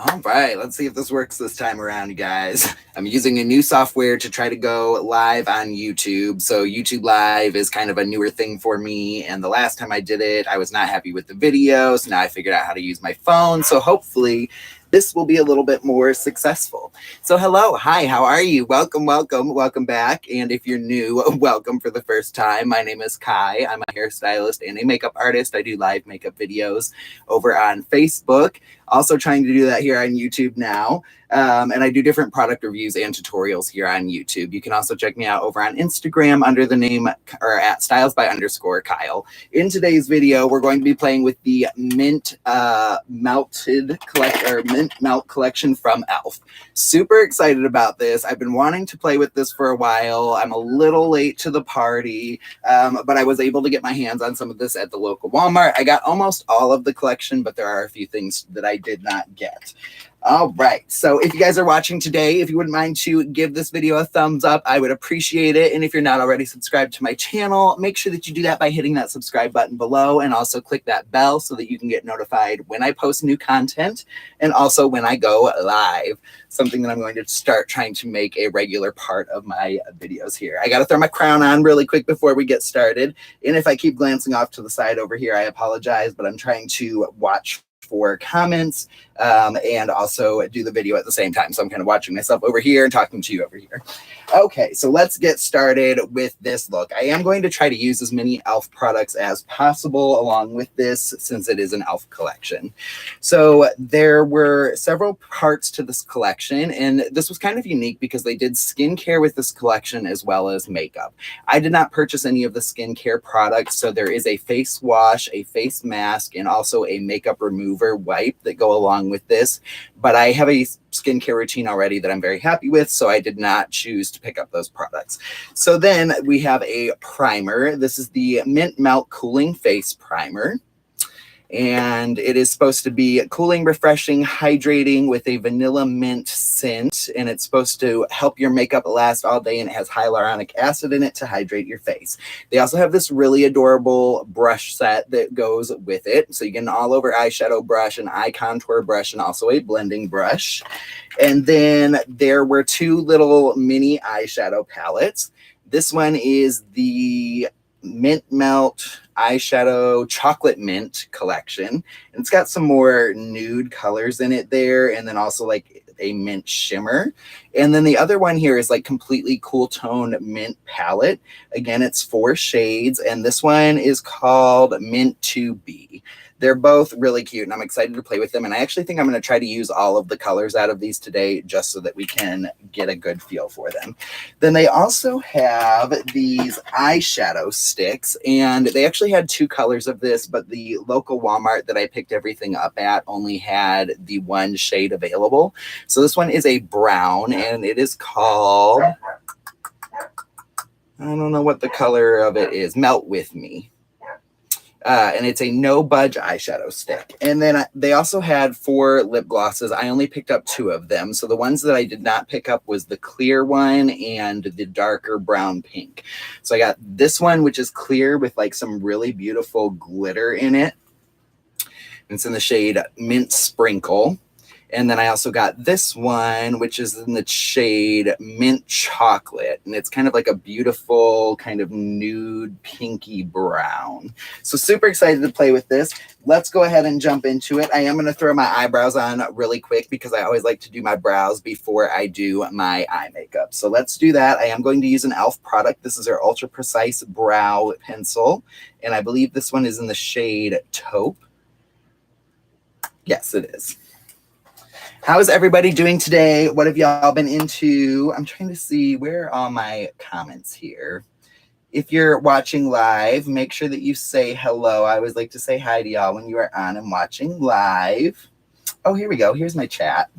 All right, let's see if this works this time around, you guys. I'm using a new software to try to go live on YouTube. So YouTube Live is kind of a newer thing for me. And the last time I did it, I was not happy with the video. So now I figured out how to use my phone. So hopefully this will be a little bit more successful. So hello, hi, how are you? Welcome back. And if you're new, welcome for the first time. My name is Kai. I'm a hairstylist and a makeup artist. I do live makeup videos over on Facebook. Also trying to do that here on YouTube now. And I do different product reviews and tutorials here on YouTube. You can also check me out over on Instagram under the name or at stylesby_Kyle. In today's video, we're going to be playing with the Mint Melt collection from E.L.F. Super excited about this. I've been wanting to play with this for a while. I'm a little late to the party, but I was able to get my hands on some of this at the local Walmart. I got almost all of the collection, but there are a few things that I did not get. All right, so if you guys are watching today, if you wouldn't mind to give this video a thumbs up, I would appreciate it. And if you're not already subscribed to my channel, make sure that you do that by hitting that subscribe button below, and also click that bell so that you can get notified when I post new content and also when I go live, something that I'm going to start trying to make a regular part of my videos here. I got to throw my crown on really quick before we get started. And if I keep glancing off to the side over here, I apologize, but I'm trying to watch for comments and also do the video at the same time. So I'm kind of watching myself over here and talking to you over here. Okay, so let's get started with this look. I am going to try to use as many E.L.F. products as possible along with this, since it is an E.L.F. collection. So there were several parts to this collection, and this was kind of unique because they did skincare with this collection as well as makeup. I did not purchase any of the skincare products, so there is a face wash, a face mask, and also a makeup remover wipe that go along with this. But I have a skincare routine already that I'm very happy with, so I did not choose to pick up those products. So then we have a primer. This is the Mint Melt Cooling Face Primer. And it is supposed to be cooling, refreshing, hydrating with a vanilla mint scent. And it's supposed to help your makeup last all day. And it has hyaluronic acid in it to hydrate your face. They also have this really adorable brush set that goes with it. So you get an all over eyeshadow brush, an eye contour brush, and also a blending brush. And then there were two little mini eyeshadow palettes. This one is the Mint Melt eyeshadow chocolate mint collection, and it's got some more nude colors in it there, and then also like a mint shimmer. And then the other one here is like completely cool tone mint palette. Again, it's 4 shades, and this one is called Mint 2B. They're both really cute, and I'm excited to play with them. And I actually think I'm going to try to use all of the colors out of these today just so that we can get a good feel for them. Then they also have these eyeshadow sticks, and they actually had 2 colors of this, but the local Walmart that I picked everything up at only had the 1 shade available. So this one is a brown, and it is called, I don't know what the color of it is, Melt With Me. And it's a no budge eyeshadow stick. And then they also had 4 lip glosses. I only picked up 2 of them. So the ones that I did not pick up was the clear one and the darker brown pink. So I got this one, which is clear with like some really beautiful glitter in it. It's in the shade Mint Sprinkle. And then I also got this one, which is in the shade Mint Chocolate. And it's kind of like a beautiful kind of nude pinky brown. So super excited to play with this. Let's go ahead and jump into it. I am going to throw my eyebrows on really quick because I always like to do my brows before I do my eye makeup. So let's do that. I am going to use an E.L.F. product. This is our Ultra Precise Brow Pencil. And I believe this one is in the shade Taupe. Yes, it is. How is everybody doing today? What have y'all been into? I'm trying to see where are all my comments here. If you're watching live, make sure that you say hello. I always like to say hi to y'all when you are on and watching live. Oh, here we go. Here's my chat.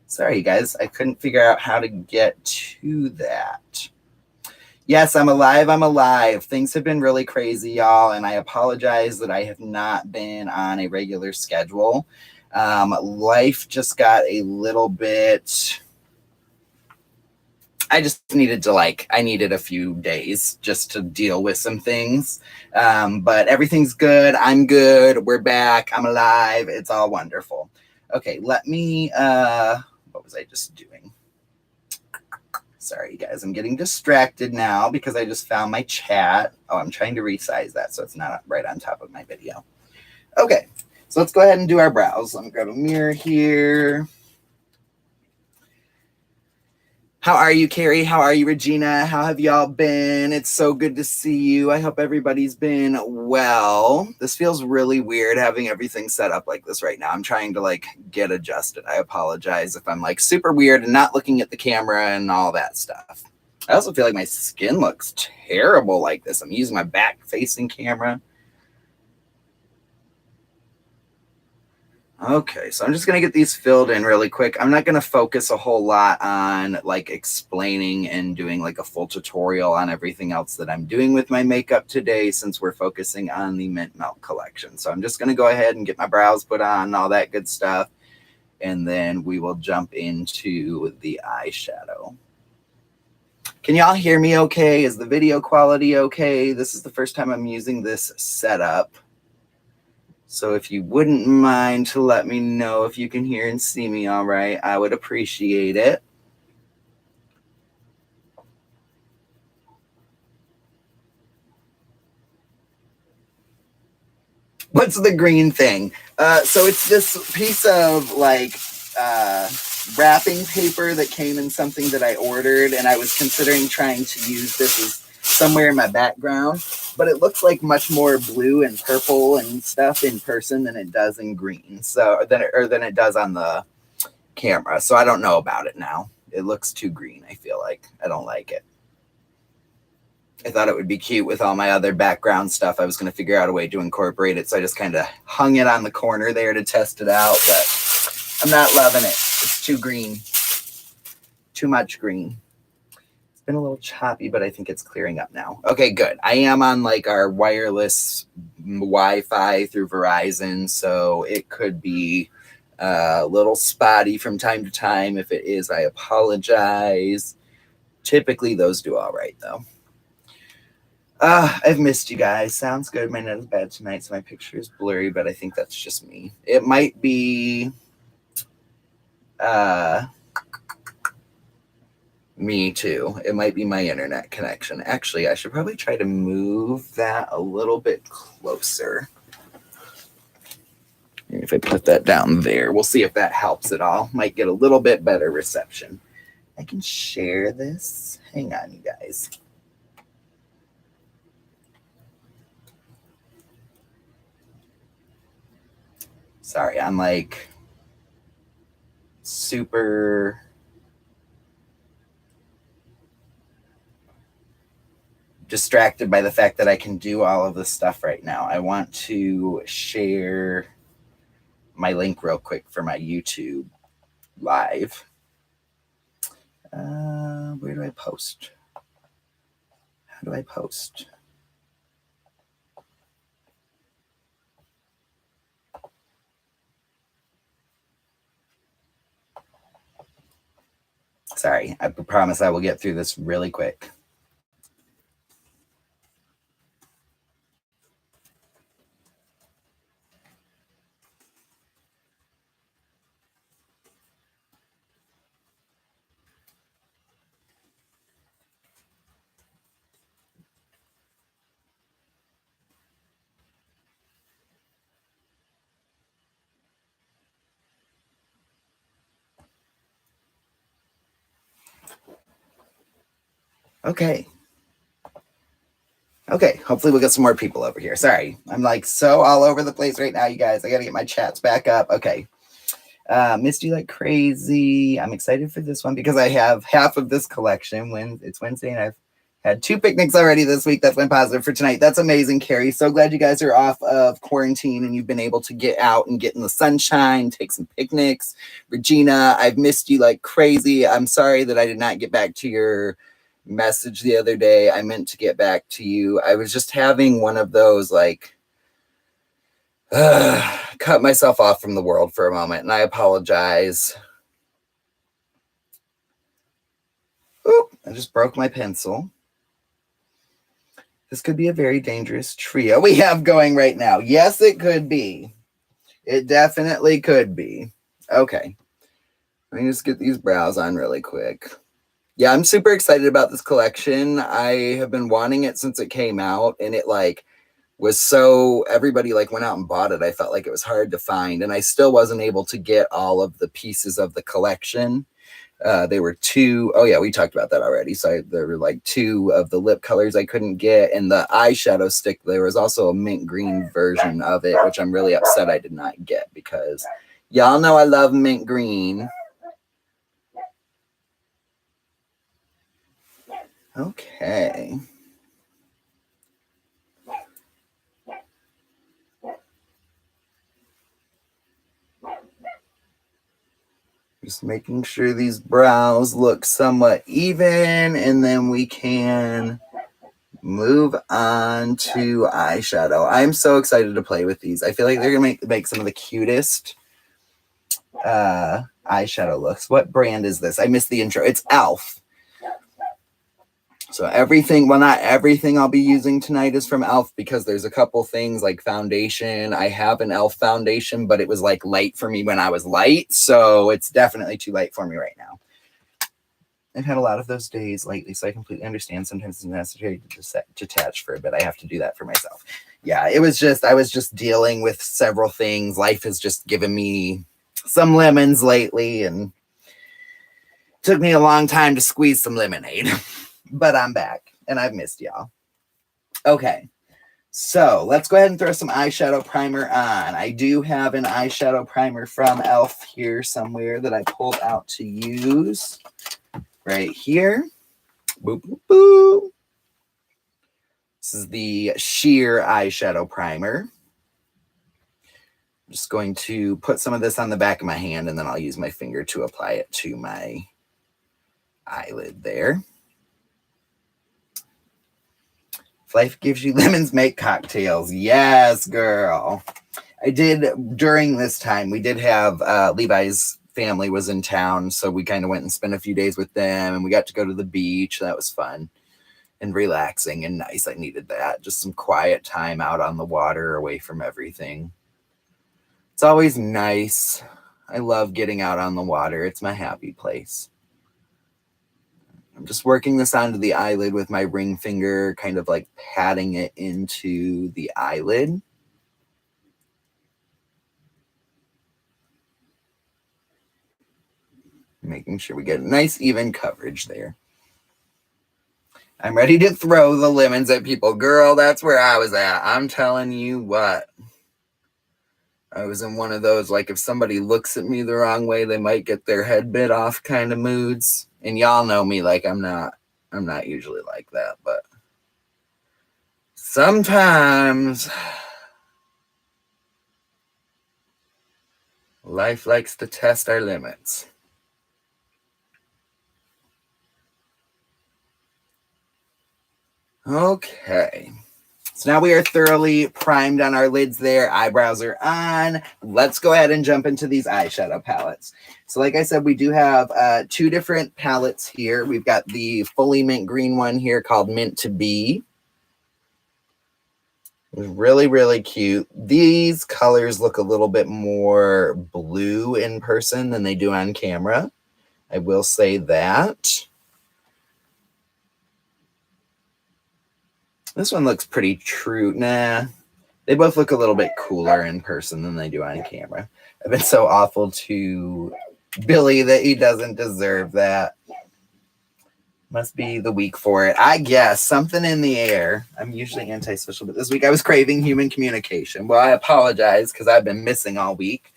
Sorry, you guys. I couldn't figure out how to get to that. Yes, I'm alive. I'm alive. Things have been really crazy, y'all, and I apologize that I have not been on a regular schedule. Life just got a little bit, I just needed to I needed a few days just to deal with some things. But everything's good. I'm good. We're back. I'm alive. It's all wonderful. Okay, let me, what was I just doing? Sorry, you guys, I'm getting distracted now because I just found my chat. Oh, I'm trying to resize that so it's not right on top of my video. Okay, so let's go ahead and do our brows. Let me grab a mirror here. How are you, Carrie? How are you, Regina? How have y'all been? It's so good to see you. I hope everybody's been well. This feels really weird having everything set up like this right now. I'm trying to like get adjusted. I apologize if I'm like super weird and not looking at the camera and all that stuff. I also feel like my skin looks terrible like this. I'm using my back facing camera. Okay, so I'm just going to get these filled in really quick. I'm not going to focus a whole lot on like explaining and doing like a full tutorial on everything else that I'm doing with my makeup today since we're focusing on the Mint Melt collection. So I'm just going to go ahead and get my brows put on and all that good stuff. And then we will jump into the eyeshadow. Can y'all hear me okay? Is the video quality okay? This is the first time I'm using this setup. So if you wouldn't mind to let me know if you can hear and see me all right, I would appreciate it. What's the green thing? So it's this piece of like wrapping paper that came in something that I ordered, and I was considering trying to use this as somewhere in my background, but it looks like much more blue and purple and stuff in person than it does in green. So than it does on the camera. So I don't know about it now. It looks too green, I feel like. I don't like it. I thought it would be cute with all my other background stuff. I was going to figure out a way to incorporate it. So I just kind of hung it on the corner there to test it out, but I'm not loving it. It's too green. Too much green. It's been a little choppy, but I think it's clearing up now. Okay, good. I am on like our wireless Wi-Fi through Verizon, so it could be a little spotty from time to time. If it is, I apologize. Typically, those do all right, though. I've missed you guys. Sounds good. My net is bad tonight, so my picture is blurry, but I think that's just me. It might be me too. It might be my internet connection. Actually, I should probably try to move that a little bit closer. If I put that down there, we'll see if that helps at all. Might get a little bit better reception. I can share this. Hang on, you guys. Sorry, I'm like super distracted by the fact that I can do all of this stuff right now. I want to share my link real quick for my YouTube live. Where do I post? How do I post? Sorry, I promise I will get through this really quick. Okay. Okay, hopefully we'll get some more people over here. Sorry, I'm like so all over the place right now, you guys. I got to get my chats back up. Okay. Missed you like crazy. I'm excited for this one because I have half of this collection when it's Wednesday and I've had 2 picnics already this week. That's my positive for tonight. That's amazing, Carrie. So glad you guys are off of quarantine and you've been able to get out and get in the sunshine, take some picnics. Regina, I've missed you like crazy. I'm sorry that I did not get back to your message the other day. I meant to get back to you. I was just having one of those like cut myself off from the world for a moment, and I apologize. Oop, I just broke my pencil. This could be a very dangerous trio we have going right now. Yes, it could be. It definitely could be. Okay. Let me just get these brows on really quick. Yeah, I'm super excited about this collection. I have been wanting it since it came out, and it like was so everybody like went out and bought it. I felt like it was hard to find, and I still wasn't able to get all of the pieces of the collection. They were two, oh yeah, we talked about that already. So there were like two of the lip colors I couldn't get, and the eyeshadow stick, there was also a mint green version of it, which I'm really upset I did not get because y'all know I love mint green. Okay. Just making sure these brows look somewhat even, and then we can move on to eyeshadow. I'm so excited to play with these. I feel like they're gonna make some of the cutest eyeshadow looks. What brand is this? I missed the intro. It's E.L.F. So everything, well, not everything I'll be using tonight is from E.L.F. because there's a couple things like foundation. I have an E.L.F. foundation, but it was like light for me when I was light. So it's definitely too light for me right now. I've had a lot of those days lately, so I completely understand. Sometimes it's necessary to detach for a bit. I have to do that for myself. Yeah, I was just dealing with several things. Life has just given me some lemons lately, and it took me a long time to squeeze some lemonade. But I'm back, and I've missed y'all. Okay, so let's go ahead and throw some eyeshadow primer on. I do have an eyeshadow primer from E.L.F. here somewhere that I pulled out to use. Right here. Boop, boop, boop. This is the sheer eyeshadow primer. I'm just going to put some of this on the back of my hand, and then I'll use my finger to apply it to my eyelid there. If life gives you lemons, make cocktails. Yes, girl. I did, during this time, we did have Levi's family was in town, so we kind of went and spent a few days with them, and we got to go to the beach. That was fun and relaxing and nice. I needed that. Just some quiet time out on the water, away from everything. It's always nice. I love getting out on the water. It's my happy place. I'm just working this onto the eyelid with my ring finger, kind of like patting it into the eyelid. Making sure we get a nice even coverage there. I'm ready to throw the lemons at people. Girl, that's where I was at. I'm telling you what. I was in one of those, like, if somebody looks at me the wrong way, they might get their head bit off kind of moods. And y'all know me, like, I'm not usually like that, but sometimes life likes to test our limits. Okay. So now we are thoroughly primed on our lids there. Eyebrows are on. Let's go ahead and jump into these eyeshadow palettes. So like I said, we do have two different palettes here. We've got the fully mint green one here called Mint to Be. Really, really cute. These colors look a little bit more blue in person than they do on camera. I will say that. This one looks pretty true. Nah, they both look a little bit cooler in person than they do on camera. I've been so awful to Billy that he doesn't deserve that. Must be the week for it. I guess something in the air. I'm usually antisocial, but this week I was craving human communication. Well, I apologize because I've been missing all week.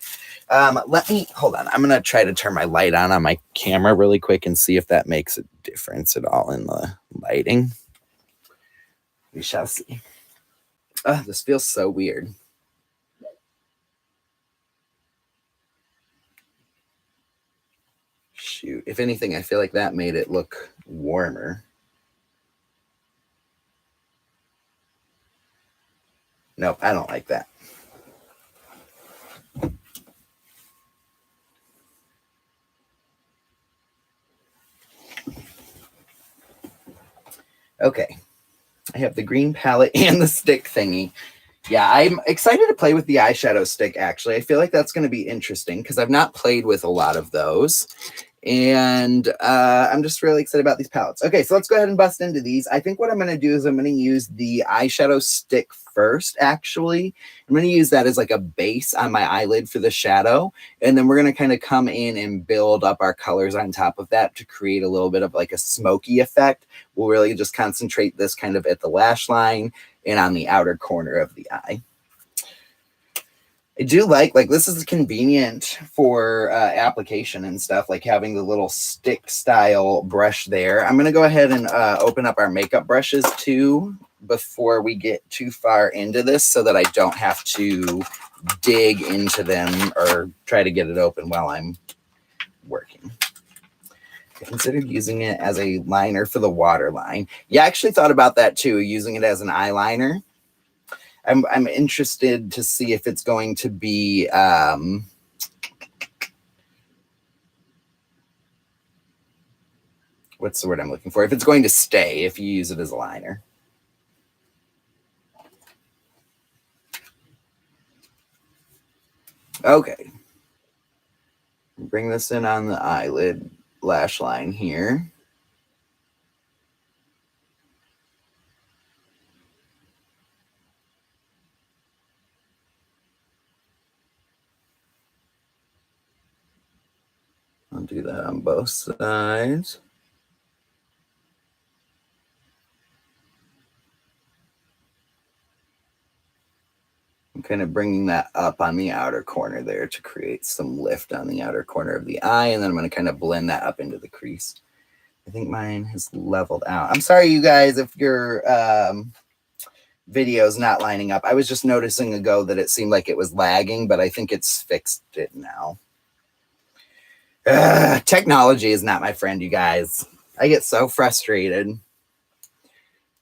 Let me, hold on. I'm going to try to turn my light on my camera really quick and see if that makes a difference at all in the lighting. We shall see. This feels so weird. Shoot. If anything, I feel like that made it look warmer. Nope, I don't like that. Okay. I have the green palette and the stick thingy. Yeah, I'm excited to play with the eyeshadow stick, actually. I feel like that's going to be interesting because I've not played with a lot of those. And I'm just really excited about these palettes. Okay, so let's go ahead and bust into these. I think what I'm going to do is I'm going to use the eyeshadow stick first, actually. I'm going to use that as like a base on my eyelid for the shadow. And then we're going to kind of come in and build up our colors on top of that to create a little bit of like a smoky effect. We'll really just concentrate this kind of at the lash line and on the outer corner of the eye. I do like this is convenient for application and stuff, like having the little stick style brush there. I'm going to go ahead and open up our makeup brushes too before we get too far into this so that I don't have to dig into them or try to get it open while I'm working. I considered using it as a liner for the waterline. Yeah, I actually thought about that too, using it as an eyeliner. I'm interested to see if it's going to be what's the word I'm looking for? If it's going to stay if you use it as a liner. Okay. Bring this in on the eyelid lash line here. I'll do that on both sides. I'm kind of bringing that up on the outer corner there to create some lift on the outer corner of the eye. And then I'm going to kind of blend that up into the crease. I think mine has leveled out. I'm sorry, you guys, if your video's not lining up. I was just noticing ago that it seemed like it was lagging, but I think it's fixed it now. Technology is not my friend, you guys. I get so frustrated.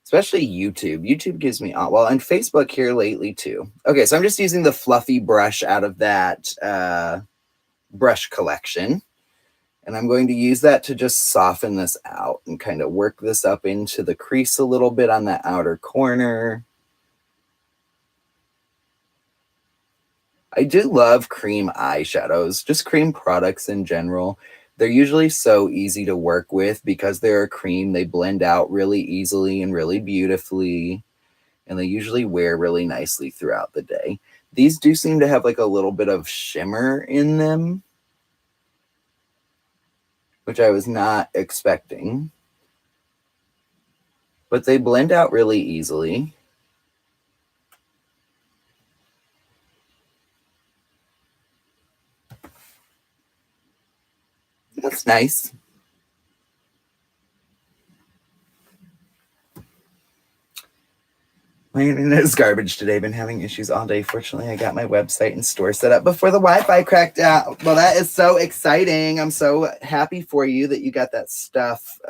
Especially YouTube. YouTube gives me well, and Facebook here lately too. Okay, so I'm just using the fluffy brush out of that brush collection. And I'm going to use that to just soften this out and kind of work this up into the crease a little bit on that outer corner. I do love cream eyeshadows, just cream products in general. They're usually so easy to work with because they're a cream. They blend out really easily and really beautifully, and they usually wear really nicely throughout the day. These do seem to have like a little bit of shimmer in them, which I was not expecting. But they blend out really easily. That's nice. My internet is garbage today. Been having issues all day. Fortunately, I got my website and store set up before the Wi-Fi cracked out. Well, that is so exciting. I'm so happy for you that you got that stuff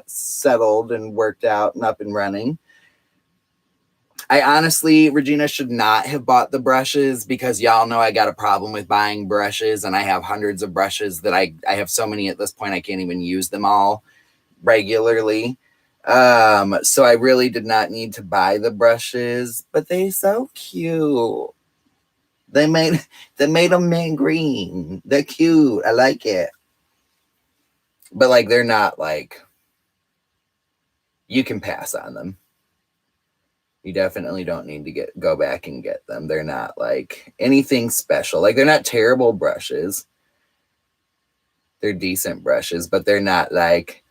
settled and worked out and up and running. I honestly, Regina, should not have bought the brushes because y'all know I got a problem with buying brushes, and I have hundreds of brushes that I have so many at this point I can't even use them all regularly. So I really did not need to buy the brushes, but they're so cute. They made them mint green. They're cute. I like it. But like they're not like you can pass on them. You definitely don't need to go back and get them. They're not like anything special. Like they're not terrible brushes. They're decent brushes, but they're not like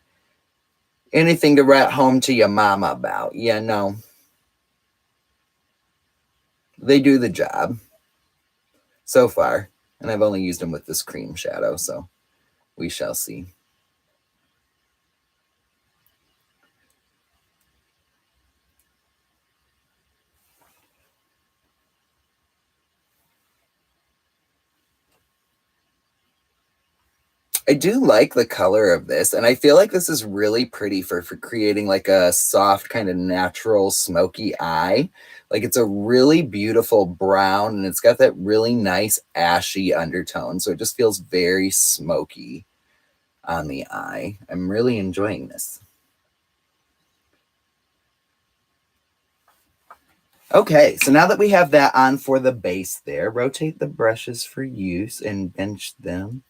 anything to write home to your mama about. Yeah, no. They do the job so far. And I've only used them with this cream shadow, so we shall see. I do like the color of this, and I feel like this is really pretty for creating like a soft kind of natural smoky eye. Like it's a really beautiful brown, and it's got that really nice ashy undertone, so it just feels very smoky on the eye. I'm really enjoying this. Okay, so now that we have that on for the base there, rotate the brushes for use and bench them.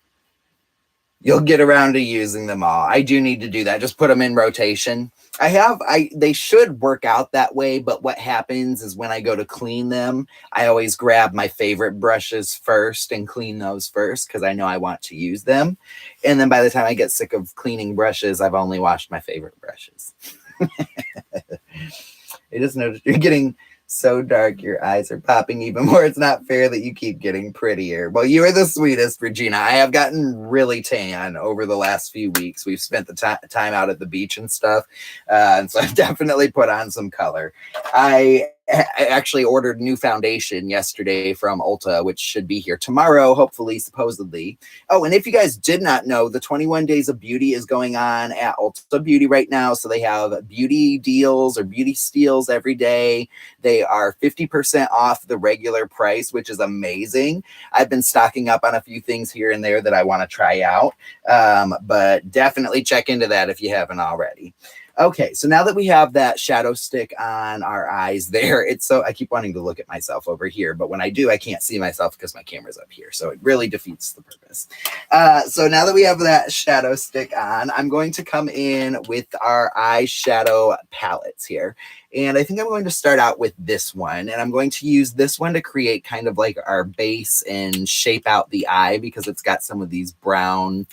You'll get around to using them all. I do need to do that. Just put them in rotation. They should work out that way, but what happens is when I go to clean them, I always grab my favorite brushes first and clean those first because I know I want to use them. And then by the time I get sick of cleaning brushes, I've only washed my favorite brushes. I just noticed you're getting so dark, your eyes are popping even more. It's not fair that you keep getting prettier. Well, you are the sweetest, Regina. I have gotten really tan over the last few weeks. We've spent the time out at the beach and stuff. And so I've definitely put on some color. I actually ordered new foundation yesterday from Ulta, which should be here tomorrow, hopefully, supposedly. Oh, and if you guys did not know, the 21 Days of Beauty is going on at Ulta Beauty right now. So they have beauty deals or beauty steals every day. They are 50% off the regular price, which is amazing. I've been stocking up on a few things here and there that I want to try out, but definitely check into that if you haven't already. Okay, so now that we have that shadow stick on our eyes there, I keep wanting to look at myself over here, but when I do, I can't see myself because my camera's up here, so it really defeats the purpose. So now that we have that shadow stick on, I'm going to come in with our eyeshadow palettes here. And I think I'm going to start out with this one, and I'm going to use this one to create kind of like our base and shape out the eye because it's got some of these brown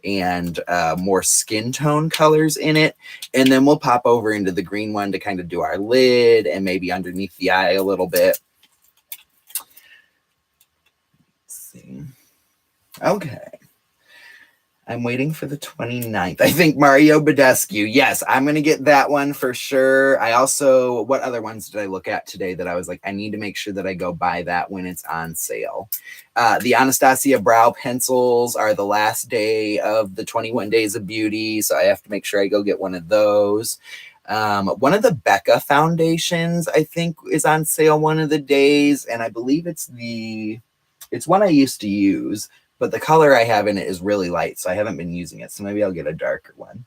and more skin tone colors in it. And then we'll pop over into the green one to kind of do our lid and maybe underneath the eye a little bit. Let's see. Okay. I'm waiting for the 29th. I think Mario Badescu. Yes, I'm going to get that one for sure. What other ones did I look at today that I was like, I need to make sure that I go buy that when it's on sale? The Anastasia brow pencils are the last day of the 21 Days of Beauty. So I have to make sure I go get one of those. One of the Becca foundations, I think, is on sale one of the days. And I believe it's one I used to use. But the color I have in it is really light, so I haven't been using it. So maybe I'll get a darker one.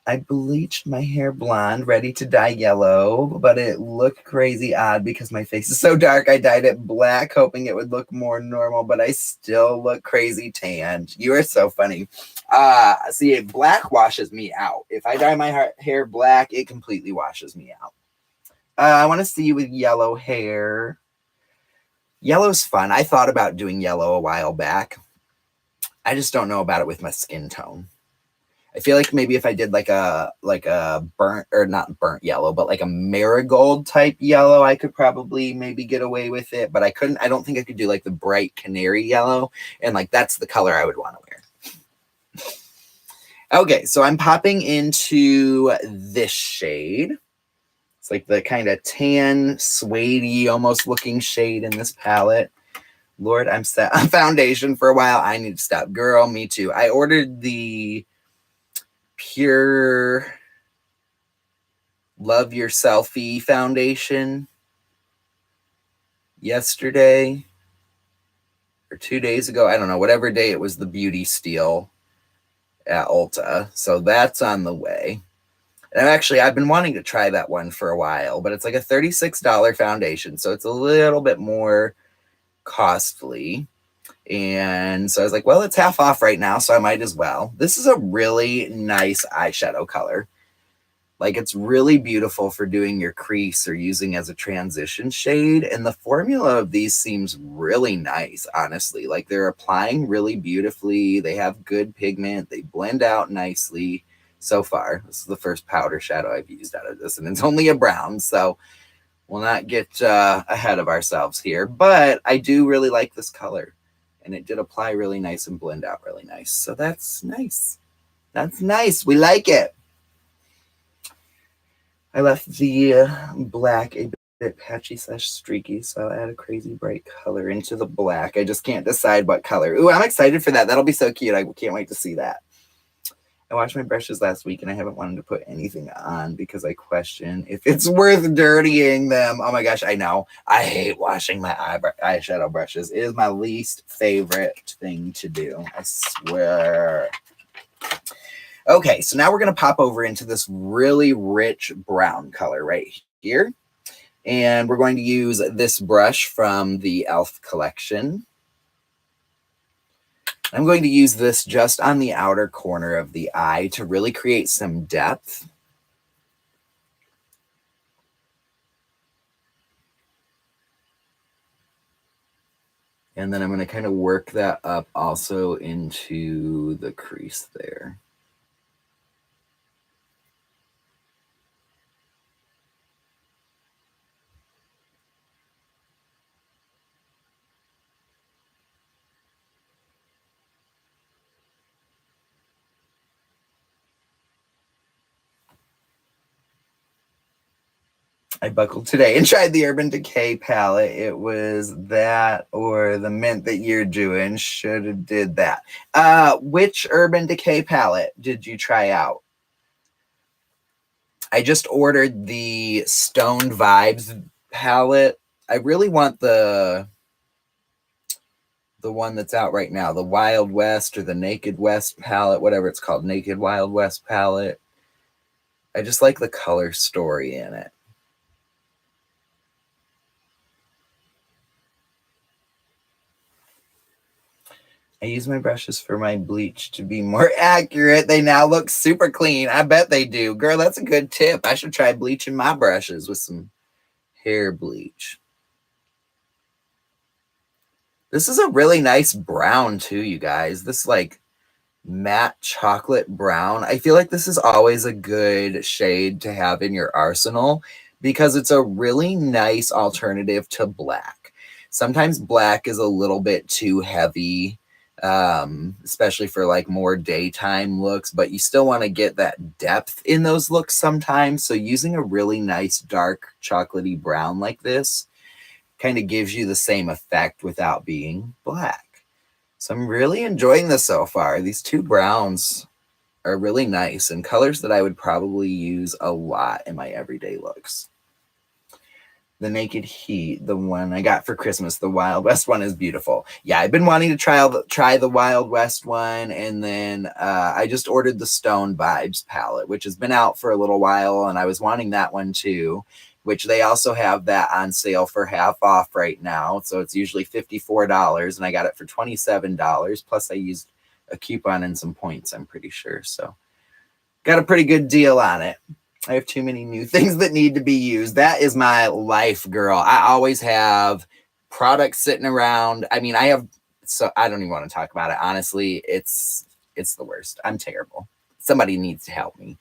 I bleached my hair blonde, ready to dye yellow, but it looked crazy odd because my face is so dark. I dyed it black, hoping it would look more normal, but I still look crazy tanned. You are so funny. See, black washes me out. If I dye my hair black, it completely washes me out. I want to see you with yellow hair. Yellow's fun. I thought about doing yellow a while back. I just don't know about it with my skin tone. I feel like maybe if I did like a burnt, or not burnt yellow, but like a marigold type yellow, I could probably maybe get away with it. But I don't think I could do like the bright canary yellow. And like that's the color I would want to wear. Okay, so I'm popping into this shade. It's like the kind of tan, suede-y, almost looking shade in this palette. Lord, I'm set on foundation for a while. I need to stop. Girl, me too. I ordered the Pure Love Your Selfie foundation yesterday or 2 days ago. I don't know. Whatever day it was, the beauty steal at Ulta. So that's on the way. And I've been wanting to try that one for a while, but it's like a $36 foundation. So it's a little bit more costly. And so I was like, well, it's half off right now, so I might as well. This is a really nice eyeshadow color. Like it's really beautiful for doing your crease or using as a transition shade. And the formula of these seems really nice, honestly. Like they're applying really beautifully. They have good pigment. They blend out nicely. So far, this is the first powder shadow I've used out of this, and it's only a brown, so we'll not get ahead of ourselves here. But I do really like this color, and it did apply really nice and blend out really nice. So that's nice. That's nice. We like it. I left the black a bit patchy / streaky, so I'll add a crazy bright color into the black. I just can't decide what color. Ooh, I'm excited for that. That'll be so cute. I can't wait to see that. I washed my brushes last week and I haven't wanted to put anything on because I question if it's worth dirtying them. Oh my gosh, I know. I hate washing my eyeshadow brushes. It is my least favorite thing to do. I swear. Okay, so now we're going to pop over into this really rich brown color right here. And we're going to use this brush from the E.L.F. collection. I'm going to use this just on the outer corner of the eye to really create some depth. And then I'm going to kind of work that up also into the crease there. I buckled today and tried the Urban Decay palette. It was that or the mint that you're doing. Should have did that. Which Urban Decay palette did you try out? I just ordered the Stoned Vibes palette. I really want the one that's out right now, the Wild West or the Naked West palette, whatever it's called, Naked Wild West palette. I just like the color story in it. I use my brushes for my bleach to be more accurate. They now look super clean. I bet they do. Girl, that's a good tip. I should try bleaching my brushes with some hair bleach. This is a really nice brown too, you guys. This like matte chocolate brown. I feel like this is always a good shade to have in your arsenal because it's a really nice alternative to black. Sometimes black is a little bit too heavy, especially for like more daytime looks, but you still want to get that depth in those looks sometimes. So using a really nice dark chocolatey brown like this kind of gives you the same effect without being black. So I'm really enjoying this so far. These two browns are really nice and colors that I would probably use a lot in my everyday looks. The Naked Heat, the one I got for Christmas, the Wild West one is beautiful. Yeah, I've been wanting to try the Wild West one, and then I just ordered the Stone Vibes palette, which has been out for a little while, and I was wanting that one too, which they also have that on sale for half off right now. So it's usually $54, and I got it for $27. Plus I used a coupon and some points, I'm pretty sure. So got a pretty good deal on it. I have too many new things that need to be used. That is my life, girl. I always have products sitting around. I mean, I don't even want to talk about it. Honestly, it's the worst. I'm terrible. Somebody needs to help me.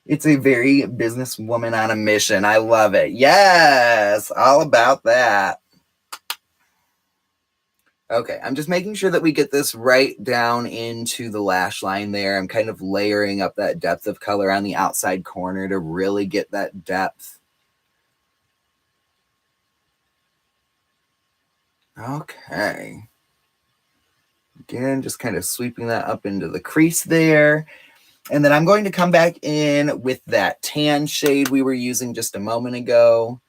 It's a very businesswoman on a mission. I love it. Yes, all about that. Okay, I'm just making sure that we get this right down into the lash line there. I'm kind of layering up that depth of color on the outside corner to really get that depth. Okay. Again, just kind of sweeping that up into the crease there. And then I'm going to come back in with that tan shade we were using just a moment ago.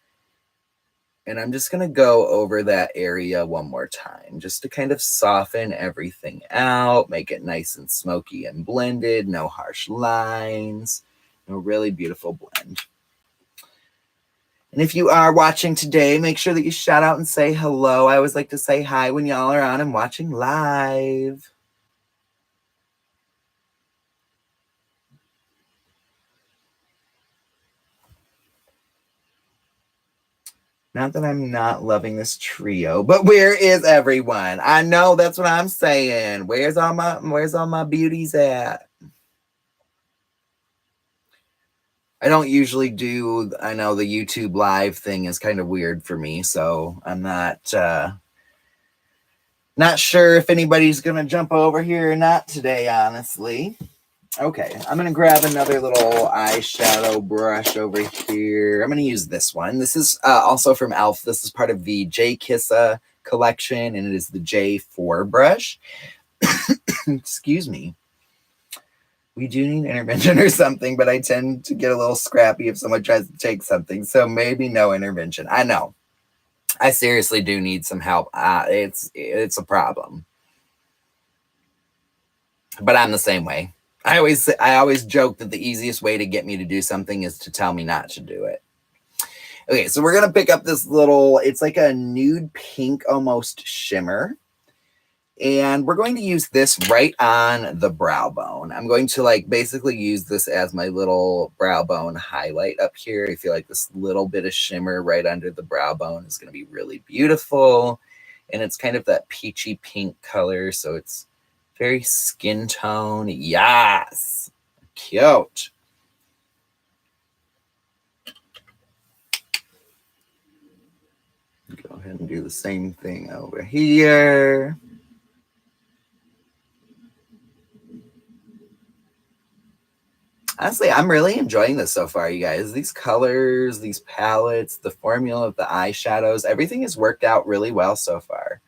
And I'm just going to go over that area one more time just to kind of soften everything out, make it nice and smoky and blended, no harsh lines, a really beautiful blend. And if you are watching today, make sure that you shout out and say hello. I always like to say hi when y'all are on and watching live. Not that I'm not loving this trio, but where is everyone? I know that's what I'm saying. Where's all my beauties at? I don't usually do, I know the YouTube live thing is kind of weird for me, so I'm not sure if anybody's gonna jump over here or not today, honestly. Okay, I'm gonna grab another little eyeshadow brush over here. I'm gonna use this one. This is also from E.L.F. This is part of the J Kissa collection, and it is the J4 brush. Excuse me. We do need intervention or something, but I tend to get a little scrappy if someone tries to take something. So maybe no intervention. I know. I seriously do need some help. It's a problem. But I'm the same way. I always joke that the easiest way to get me to do something is to tell me not to do it. Okay, so we're going to pick up this little, it's like a nude pink almost shimmer. And we're going to use this right on the brow bone. I'm going to like basically use this as my little brow bone highlight up here. I feel like this little bit of shimmer right under the brow bone is going to be really beautiful. And it's kind of that peachy pink color. So it's very skin tone. Yes. Cute. Go ahead and do the same thing over here. Honestly, I'm really enjoying this so far, you guys. These colors, these palettes, the formula of the eyeshadows, everything has worked out really well so far.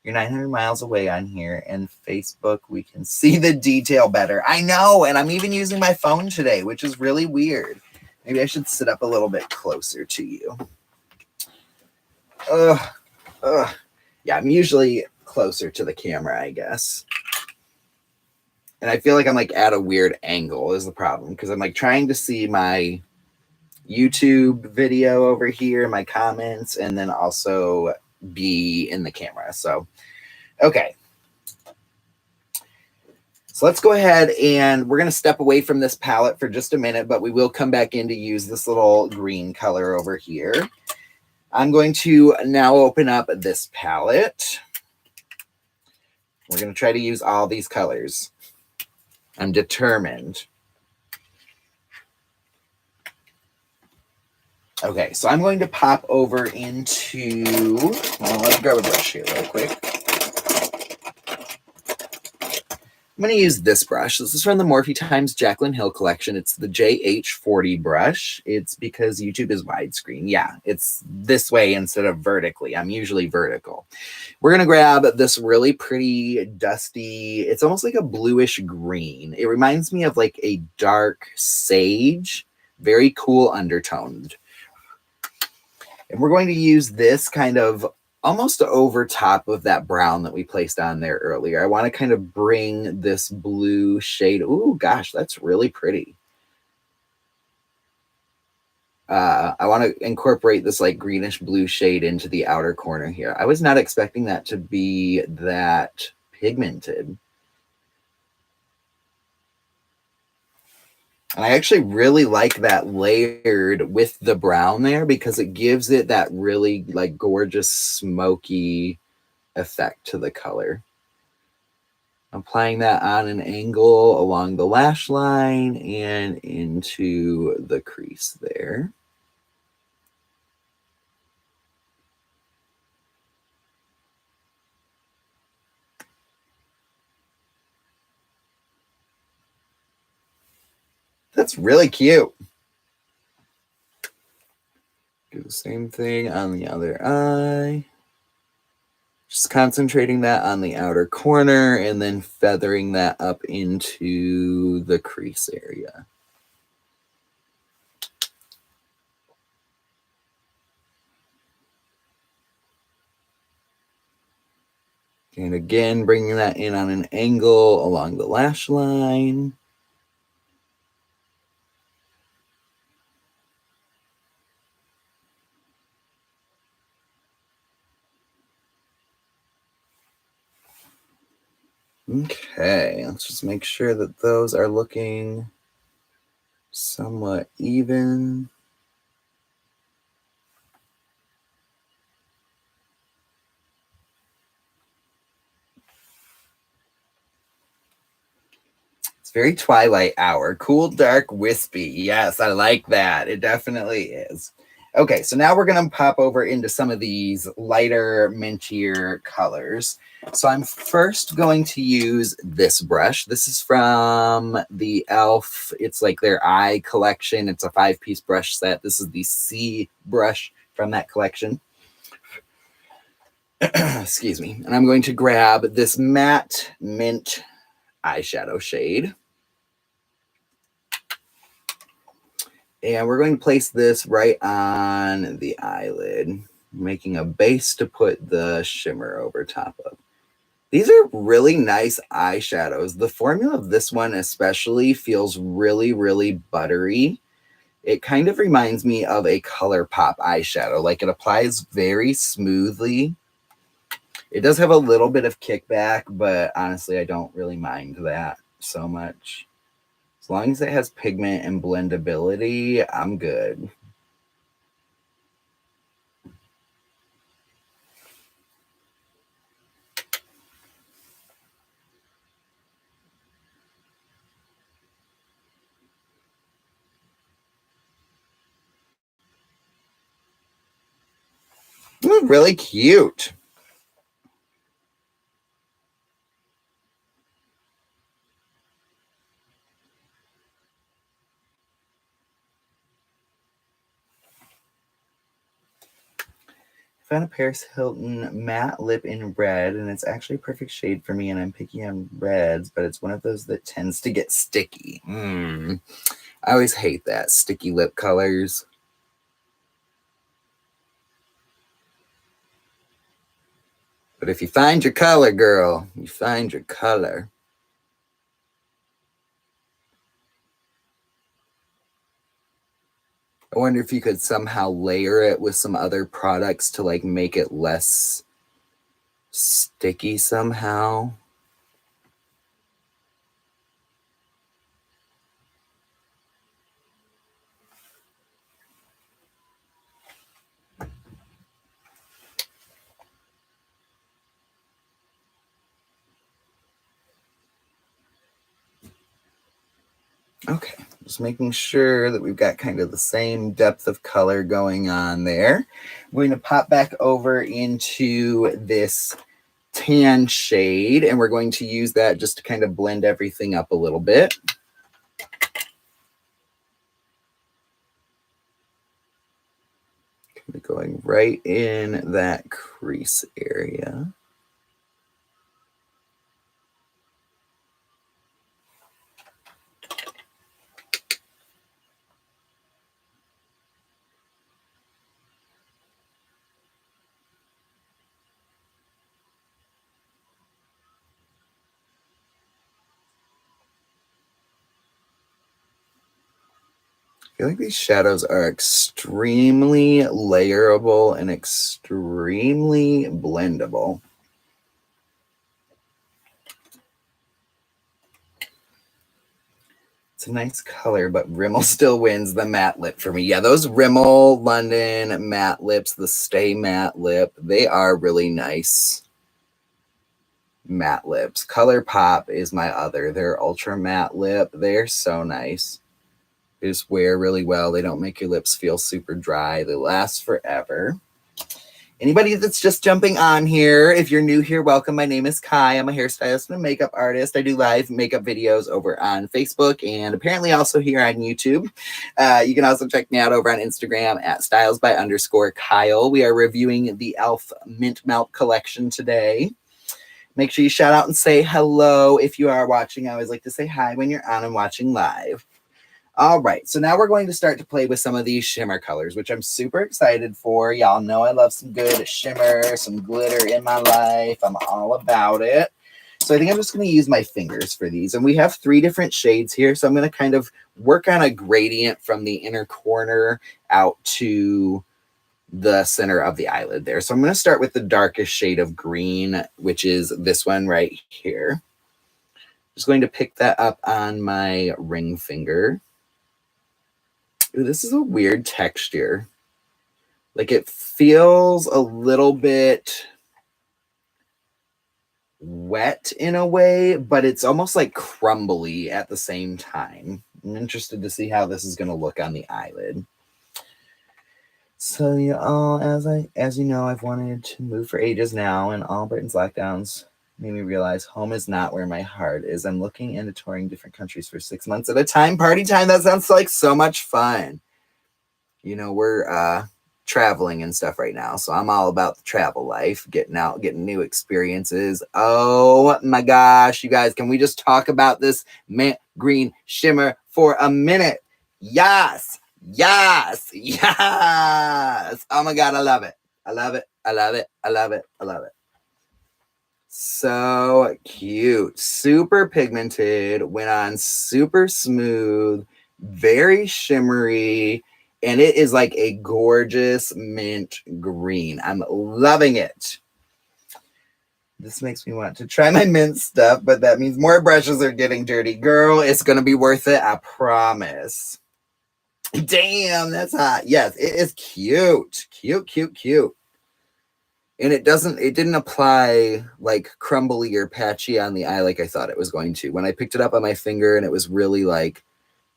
You're 900 miles away on here, and Facebook, we can see the detail better. I know, and I'm even using my phone today, which is really weird. Maybe I should sit up a little bit closer to you. Yeah, I'm usually closer to the camera, I guess. And I feel like I'm like at a weird angle is the problem, because I'm like trying to see my YouTube video over here, my comments, and then also be in the camera. So, okay. So let's go ahead and we're going to step away from this palette for just a minute, but we will come back in to use this little green color over here. I'm going to now open up this palette. We're going to try to use all these colors. I'm determined. Okay, so I'm going to pop over into, well, let me grab a brush here real quick. I'm going to use this brush. This is from the Morphe Times Jaclyn Hill collection. It's the JH40 brush. It's because YouTube is widescreen. Yeah, it's this way instead of vertically. I'm usually vertical. We're going to grab this really pretty dusty, it's almost like a bluish green. It reminds me of like a dark sage, very cool undertoned. And we're going to use this kind of almost over top of that brown that we placed on there earlier. I want to kind of bring this blue shade. Ooh, gosh, that's really pretty. I want to incorporate this like greenish blue shade into the outer corner here. I was not expecting that to be that pigmented. And I actually really like that layered with the brown there because it gives it that really like gorgeous smoky effect to the color. Applying that on an angle along the lash line and into the crease there. That's really cute. Do the same thing on the other eye. Just concentrating that on the outer corner and then feathering that up into the crease area. And again, bringing that in on an angle along the lash line. Okay, let's just make sure that those are looking somewhat even. It's very Twilight Hour. Cool, dark, wispy. Yes, I like that. It definitely is. Okay, so now we're going to pop over into some of these lighter, mintier colors. So I'm first going to use this brush. This is from the E.L.F. It's like their eye collection. It's a 5-piece brush set. This is the C brush from that collection. Excuse me. And I'm going to grab this matte mint eyeshadow shade. And we're going to place this right on the eyelid, making a base to put the shimmer over top of. These are really nice eyeshadows. The formula of this one especially feels really, really buttery. It kind of reminds me of a ColourPop eyeshadow. Like it applies very smoothly. It does have a little bit of kickback, but honestly, I don't really mind that so much. As long as it has pigment and blendability, I'm good. Ooh, really cute. Found a Paris Hilton matte lip in red, and it's actually a perfect shade for me, and I'm picky on reds, but it's one of those that tends to get sticky. I always hate that, sticky lip colors. But if you find your color, girl, you find your color. I wonder if you could somehow layer it with some other products to like make it less sticky somehow. Okay, just making sure that we've got kind of the same depth of color going on there. I'm going to pop back over into this tan shade, and we're going to use that just to kind of blend everything up a little bit. Going right in that crease area. I feel like these shadows are extremely layerable and extremely blendable. It's a nice color, but Rimmel still wins the matte lip for me. Yeah, those Rimmel London matte lips, the Stay Matte Lip, they are really nice matte lips. ColourPop is my other. Their Ultra Matte Lip, they're so nice. They just wear really well. They don't make your lips feel super dry. They last forever. Anybody that's just jumping on here, if you're new here, welcome. My name is Kai. I'm a hairstylist and a makeup artist. I do live makeup videos over on Facebook and apparently also here on YouTube. You can also check me out over on Instagram at stylesby_Kyle. We are reviewing the E.L.F. Mint Melt collection today. Make sure you shout out and say hello if you are watching. I always like to say hi when you're on and watching live. All right, so now we're going to start to play with some of these shimmer colors, which I'm super excited for. Y'all know I love some good shimmer, some glitter in my life. I'm all about it. So I think I'm just going to use my fingers for these. And we have 3 different shades here, so I'm going to kind of work on a gradient from the inner corner out to the center of the eyelid there. So I'm going to start with the darkest shade of green, which is this one right here. Just going to pick that up on my ring finger. Ooh, this is a weird texture. Like it feels a little bit wet in a way, but it's almost like crumbly at the same time. I'm interested to see how this is going to look on the eyelid. So you all, as you know, I've wanted to move for ages now, and all Britain's lockdowns made me realize home is not where my heart is. I'm looking into touring different countries for 6 months at a time. Party time. That sounds like so much fun. You know, we're traveling and stuff right now, so I'm all about the travel life, getting out, getting new experiences. Oh my gosh, you guys, can we just talk about this mint green shimmer for a minute? Yes, yes, yes. Oh my god, I love it. I love it. I love it. I love it. I love it. So cute, super pigmented, went on super smooth, very shimmery, and it is like a gorgeous mint green. I'm loving it. This makes me want to try my mint stuff, but that means more brushes are getting dirty. Girl, it's going to be worth it, I promise. Damn, that's hot. Yes, it is cute. Cute, cute, cute. And it didn't apply like crumbly or patchy on the eye like I thought it was going to. When I picked it up on my finger and it was really like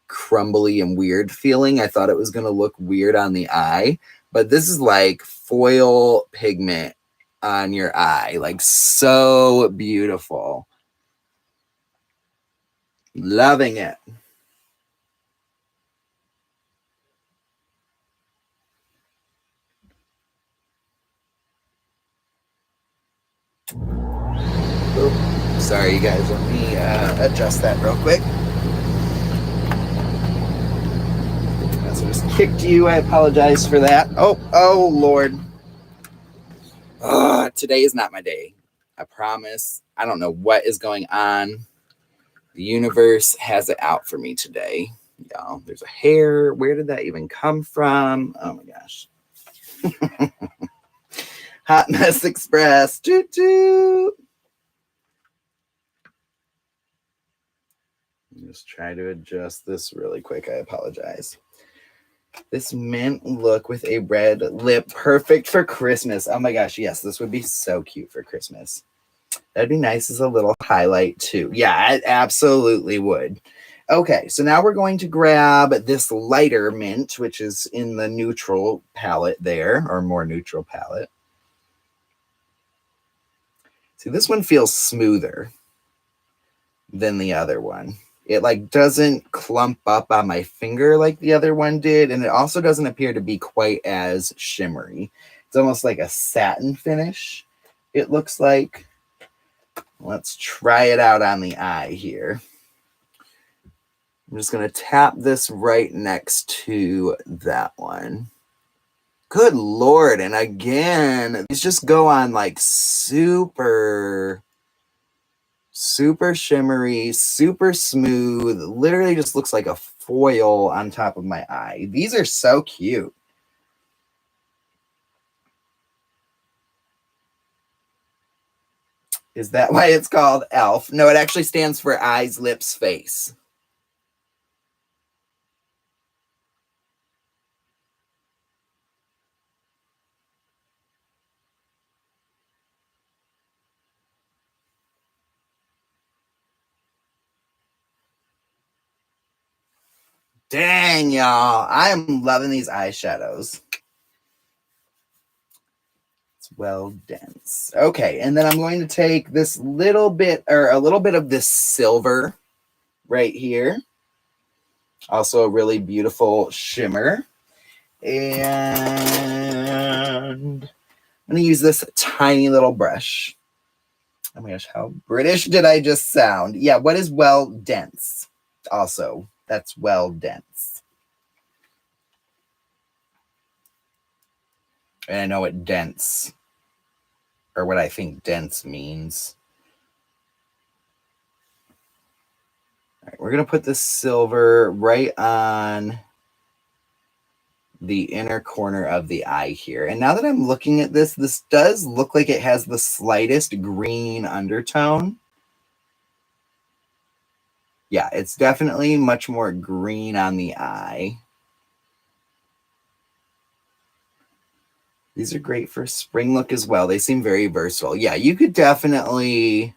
crumbly and weird feeling, I thought it was going to look weird on the eye. But this is like foil pigment on your eye. Like so beautiful. Loving it. Oops. Sorry, you guys. Let me adjust that real quick. So just kicked you. I apologize for that. Oh, Lord. Today is not my day. I promise. I don't know what is going on. The universe has it out for me today. Y'all, there's a hair. Where did that even come from? Oh my gosh. Hot Mess Express. Toot toot. Just try to adjust this really quick. I apologize. This mint look with a red lip, perfect for Christmas. Oh my gosh, yes, this would be so cute for Christmas. That'd be nice as a little highlight too. Yeah, it absolutely would. Okay, so now we're going to grab this lighter mint, which is in the neutral palette there, or more neutral palette. See, this one feels smoother than the other one. It like doesn't clump up on my finger like the other one did, and it also doesn't appear to be quite as shimmery. It's almost like a satin finish, it looks like. Let's try it out on the eye here. I'm just going to tap this right next to that one. Good Lord. And again, these just go on like super shimmery, super smooth. Literally just looks like a foil on top of my eye. These are so cute. Is that why it's called E.L.F? No, it actually stands for eyes, lips, face. Dang, y'all. I am loving these eyeshadows. It's well dense. Okay, and then I'm going to take this little bit, or a little bit of this silver right here. Also a really beautiful shimmer. And I'm going to use this tiny little brush. Oh my gosh, how British did I just sound? Yeah, what is well dense? Also, that's well dense. And I know what dense, or what I think dense means. All right, we're going to put the silver right on the inner corner of the eye here. And now that I'm looking at this, this does look like it has the slightest green undertone. Yeah, it's definitely much more green on the eye. These are great for spring look as well. They seem very versatile. Yeah, you could definitely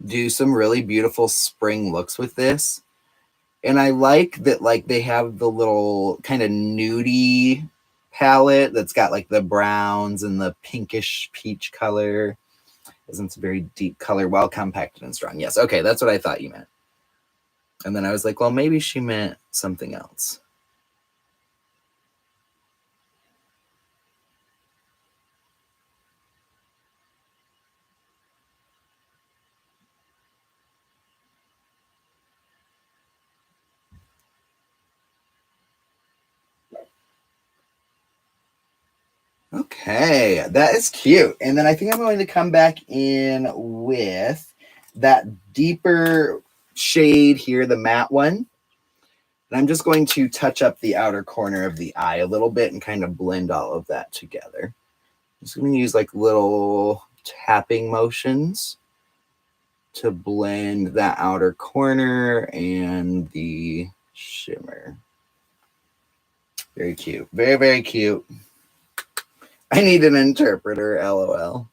do some really beautiful spring looks with this. And I like that, like, they have the little kind of nudie palette that's got like the browns and the pinkish peach color. It's a very deep color, well compacted and strong. Yes, okay, that's what I thought you meant. And then I was like, well, maybe she meant something else. Okay, that is cute. And then I think I'm going to come back in with that deeper shade here, the matte one. And I'm just going to touch up the outer corner of the eye a little bit and kind of blend all of that together. I'm just going to use like little tapping motions to blend that outer corner and the shimmer. Very cute. Very, very cute. I need an interpreter, LOL.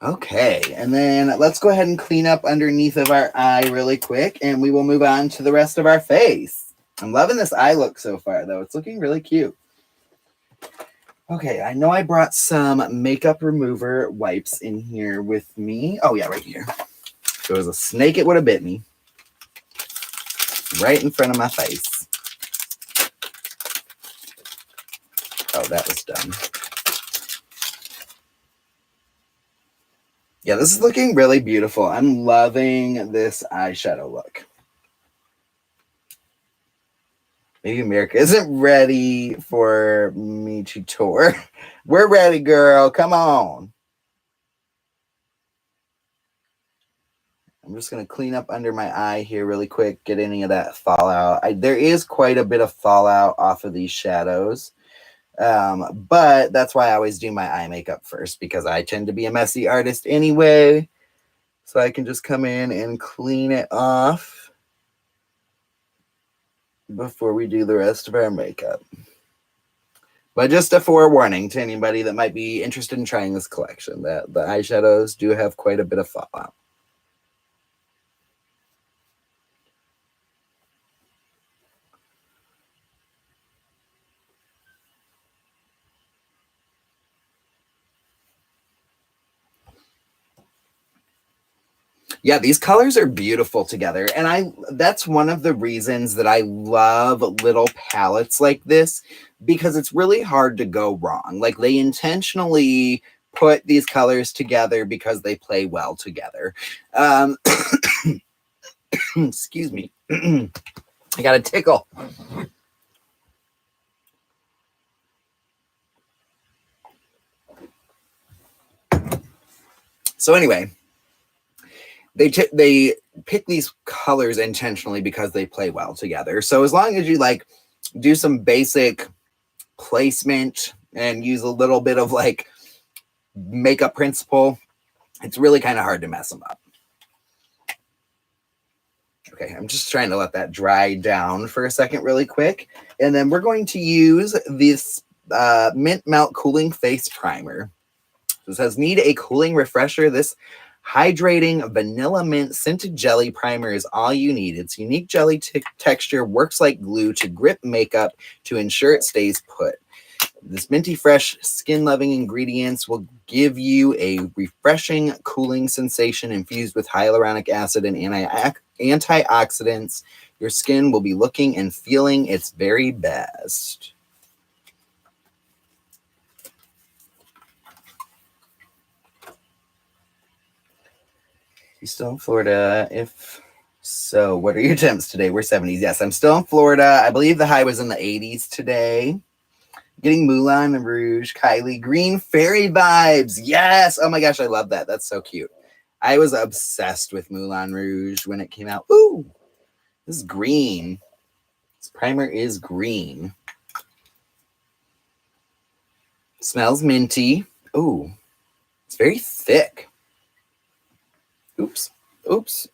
Okay, and then let's go ahead and clean up underneath of our eye really quick, and we will move on to the rest of our face. I'm loving this eye look so far, though. It's looking really cute. Okay, I know I brought some makeup remover wipes in here with me. Oh, yeah, right here. If it was a snake, it would have bit me. Right in front of my face. Oh, that was done. Yeah, this is looking really beautiful. I'm loving this eyeshadow look. Maybe America isn't ready for me to tour. We're ready, girl. Come on. I'm just going to clean up under my eye here really quick, get any of that fallout. There is quite a bit of fallout off of these shadows. But that's why I always do my eye makeup first, because I tend to be a messy artist anyway. So I can just come in and clean it off before we do the rest of our makeup. But just a forewarning to anybody that might be interested in trying this collection, that the eyeshadows do have quite a bit of fallout. Yeah, these colors are beautiful together. And that's one of the reasons that I love little palettes like this, because it's really hard to go wrong. Like, they intentionally put these colors together because they play well together. Excuse me. I got a tickle. So anyway, they pick these colors intentionally because they play well together. So as long as you like do some basic placement and use a little bit of like makeup principle, it's really kind of hard to mess them up. Okay, I'm just trying to let that dry down for a second really quick. And then we're going to use this Mint Melt Cooling Face Primer. So it says, need a cooling refresher? This hydrating vanilla mint scented jelly primer is all you need. Its unique jelly texture works like glue to grip makeup to ensure it stays put. This minty fresh skin loving ingredients will give you a refreshing cooling sensation infused with hyaluronic acid and antioxidants. Your skin will be looking and feeling its very best. You still in Florida? If so, what are your temps today? We're 70s. Yes, I'm still in Florida. I believe the high was in the 80s today. Getting Moulin Rouge, Kylie, green fairy vibes. Yes. Oh my gosh, I love that. That's so cute. I was obsessed with Moulin Rouge when it came out. Ooh, this is green. This primer is green. Smells minty. Ooh, it's very thick. Oops.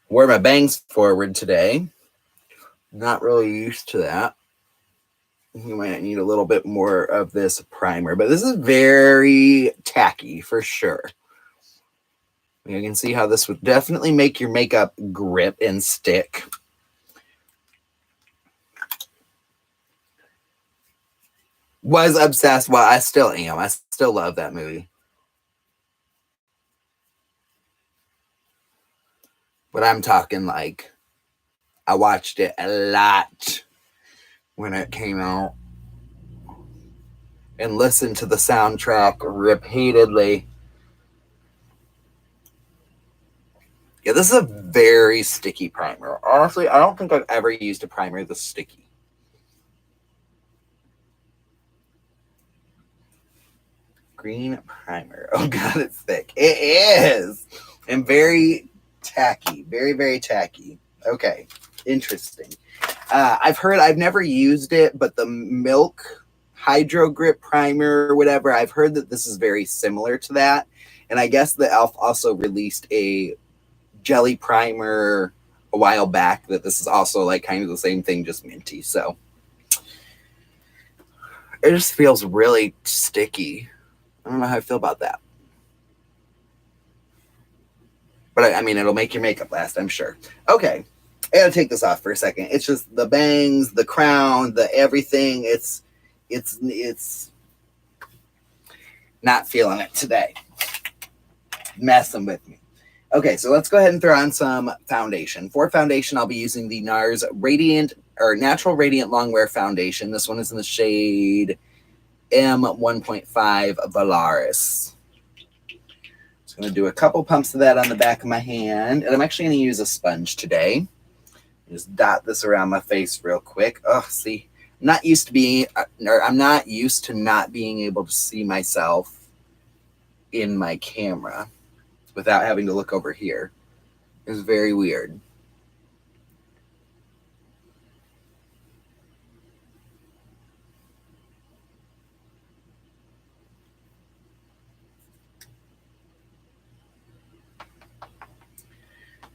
Wore my bangs forward today. Not really used to that. You might need a little bit more of this primer, but this is very tacky for sure. You can see how this would definitely make your makeup grip and stick. Was obsessed. Well, I still am. I still love that movie. But I'm talking like I watched it a lot when it came out and listened to the soundtrack repeatedly. Yeah, this is a very sticky primer. Honestly, I don't think I've ever used a primer this sticky. Green primer. Oh god, it's thick. It is. And very tacky. Very, very tacky. Okay. Interesting. I've never used it, but the Milk Hydro Grip Primer or whatever, I've heard that this is very similar to that. And I guess the E.L.F. also released a jelly primer a while back that this is also like kind of the same thing, just minty. So it just feels really sticky. I don't know how I feel about that. But I mean, it'll make your makeup last, I'm sure. Okay. I gotta take this off for a second. It's just the bangs, the crown, the everything. It's not feeling it today. Messing with me. Okay, so let's go ahead and throw on some foundation. For foundation, I'll be using the NARS Radiant or Natural Radiant Longwear Foundation. This one is in the shade M1.5 Valaris. I'm going to do a couple pumps of that on the back of my hand, and I'm actually going to use a sponge today. Just dot this around my face real quick. Oh, see, I'm not used to not being able to see myself in my camera without having to look over here. It's very weird.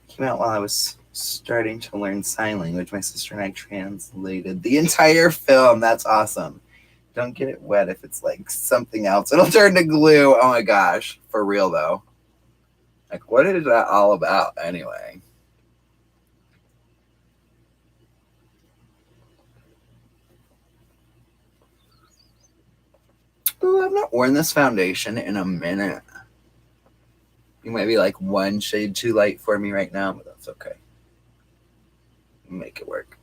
Came out while I was starting to learn sign language. My sister and I translated the entire film. That's awesome. Don't get it wet if it's like something else. It'll turn to glue. Oh my gosh. For real though. Like, what is that all about anyway? Ooh, I've not worn this foundation in a minute. You might be like one shade too light for me right now, but that's okay. Make it work.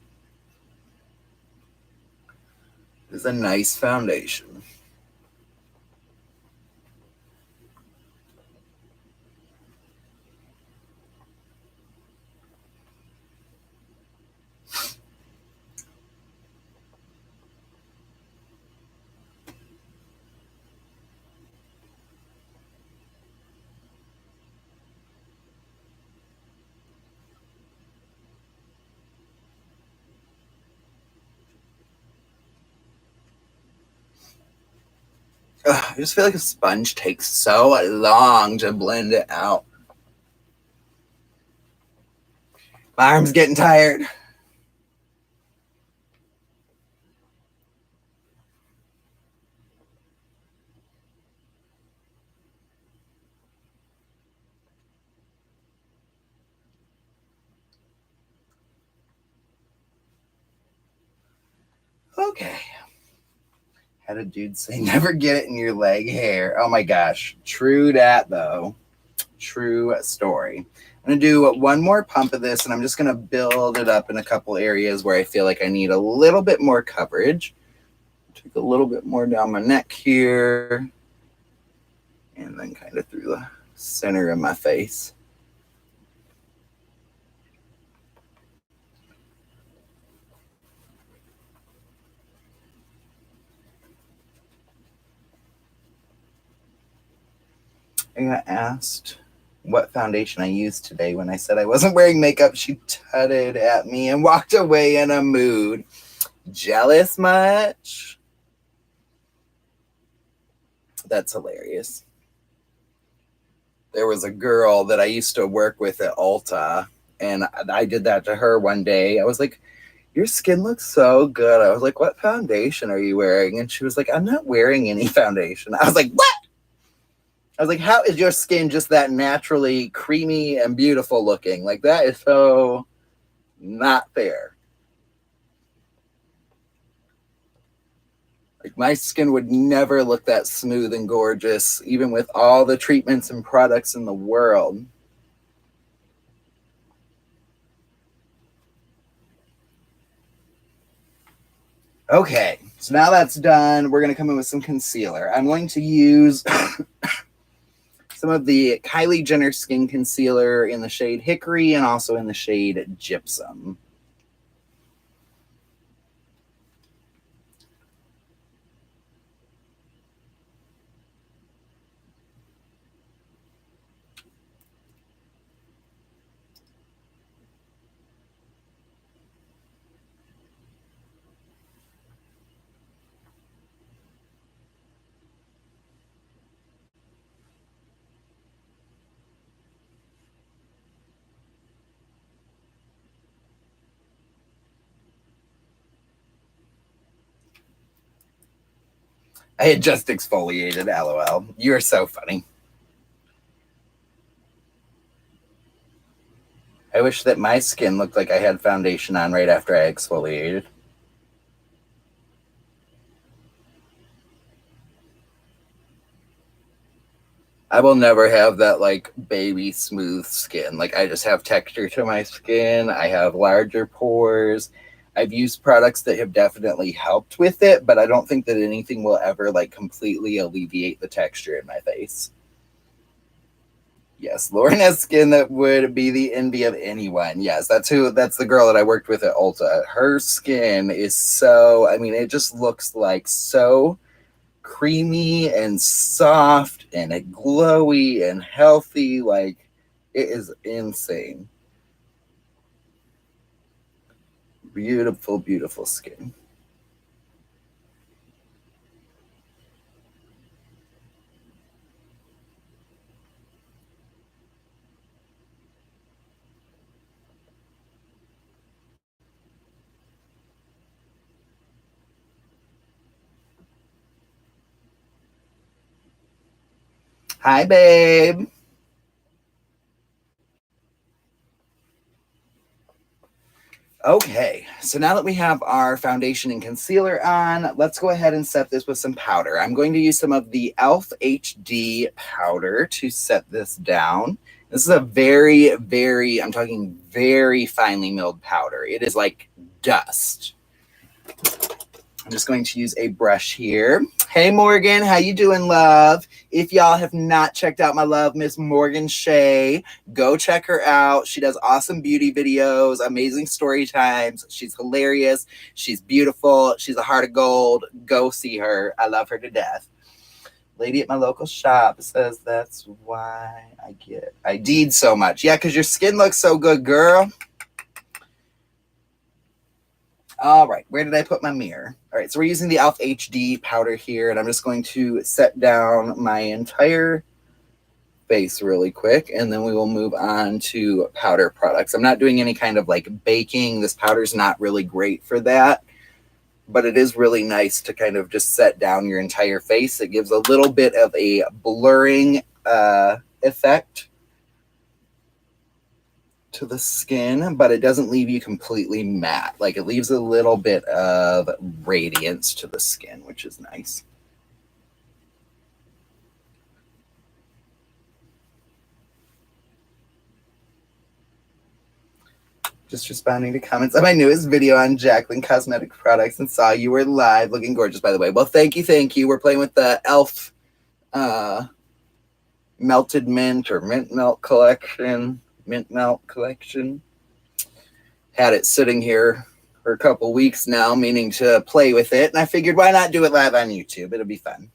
It's a nice foundation. Ugh, I just feel like a sponge takes so long to blend it out. My arm's getting tired. Okay. Had a dude say, never get it in your leg hair. Oh my gosh. True that, though. True story. I'm going to do one more pump of this, and I'm just going to build it up in a couple areas where I feel like I need a little bit more coverage. Take a little bit more down my neck here, and then kind of through the center of my face. I got asked what foundation I used today. When I said I wasn't wearing makeup, she tutted at me and walked away in a mood. Jealous much? That's hilarious. There was a girl that I used to work with at Ulta, and I did that to her one day. I was like, your skin looks so good. I was like, what foundation are you wearing? And she was like, I'm not wearing any foundation. I was like, what? I was like, how is your skin just that naturally creamy and beautiful looking? Like, that is so not fair. Like, my skin would never look that smooth and gorgeous, even with all the treatments and products in the world. Okay, so now that's done, we're going to come in with some concealer. I'm going to use some of the Kylie Jenner Skin Concealer in the shade Hickory and also in the shade Gypsum. I had just exfoliated, LOL. You're so funny. I wish that my skin looked like I had foundation on right after I exfoliated. I will never have that like baby smooth skin. Like I just have texture to my skin. I have larger pores. I've used products that have definitely helped with it, but I don't think that anything will ever like completely alleviate the texture in my face. Yes, Lauren has skin that would be the envy of anyone. Yes, that's the girl that I worked with at Ulta. Her skin is so, I mean, it just looks like so creamy and soft and glowy and healthy. Like it is insane. Beautiful, beautiful skin. Hi, babe. Okay, so now that we have our foundation and concealer on, let's go ahead and set this with some powder. I'm going to use some of the E.L.F. HD powder to set this down. This is a very, very, I'm talking very finely milled powder. It is like dust. I'm just going to use a brush here. Hey Morgan, how you doing, love? If y'all have not checked out my love, Miss Morgan Shea, go check her out. She does awesome beauty videos, amazing story times. She's hilarious. She's beautiful. She's a heart of gold. Go see her. I love her to death. Lady at my local shop says that's why I get ID'd so much. Yeah, because your skin looks so good, girl. All right, where did I put my mirror? All right, so we're using the E.L.F. HD powder here, and I'm just going to set down my entire face really quick, and then we will move on to powder products. I'm not doing any kind of like baking. This powder's not really great for that, but it is really nice to kind of just set down your entire face. It gives a little bit of a blurring effect to the skin, but it doesn't leave you completely matte. Like it leaves a little bit of radiance to the skin, which is nice. Just responding to comments on my newest video on Jacqueline Cosmetic Products and saw you were live. Looking gorgeous, by the way. Well, thank you, thank you. We're playing with the E.L.F. Melted Mint or Mint Melt collection. Mint Melt collection. Had it sitting here for a couple weeks now, meaning to play with it. And I figured, why not do it live on YouTube? It'll be fun.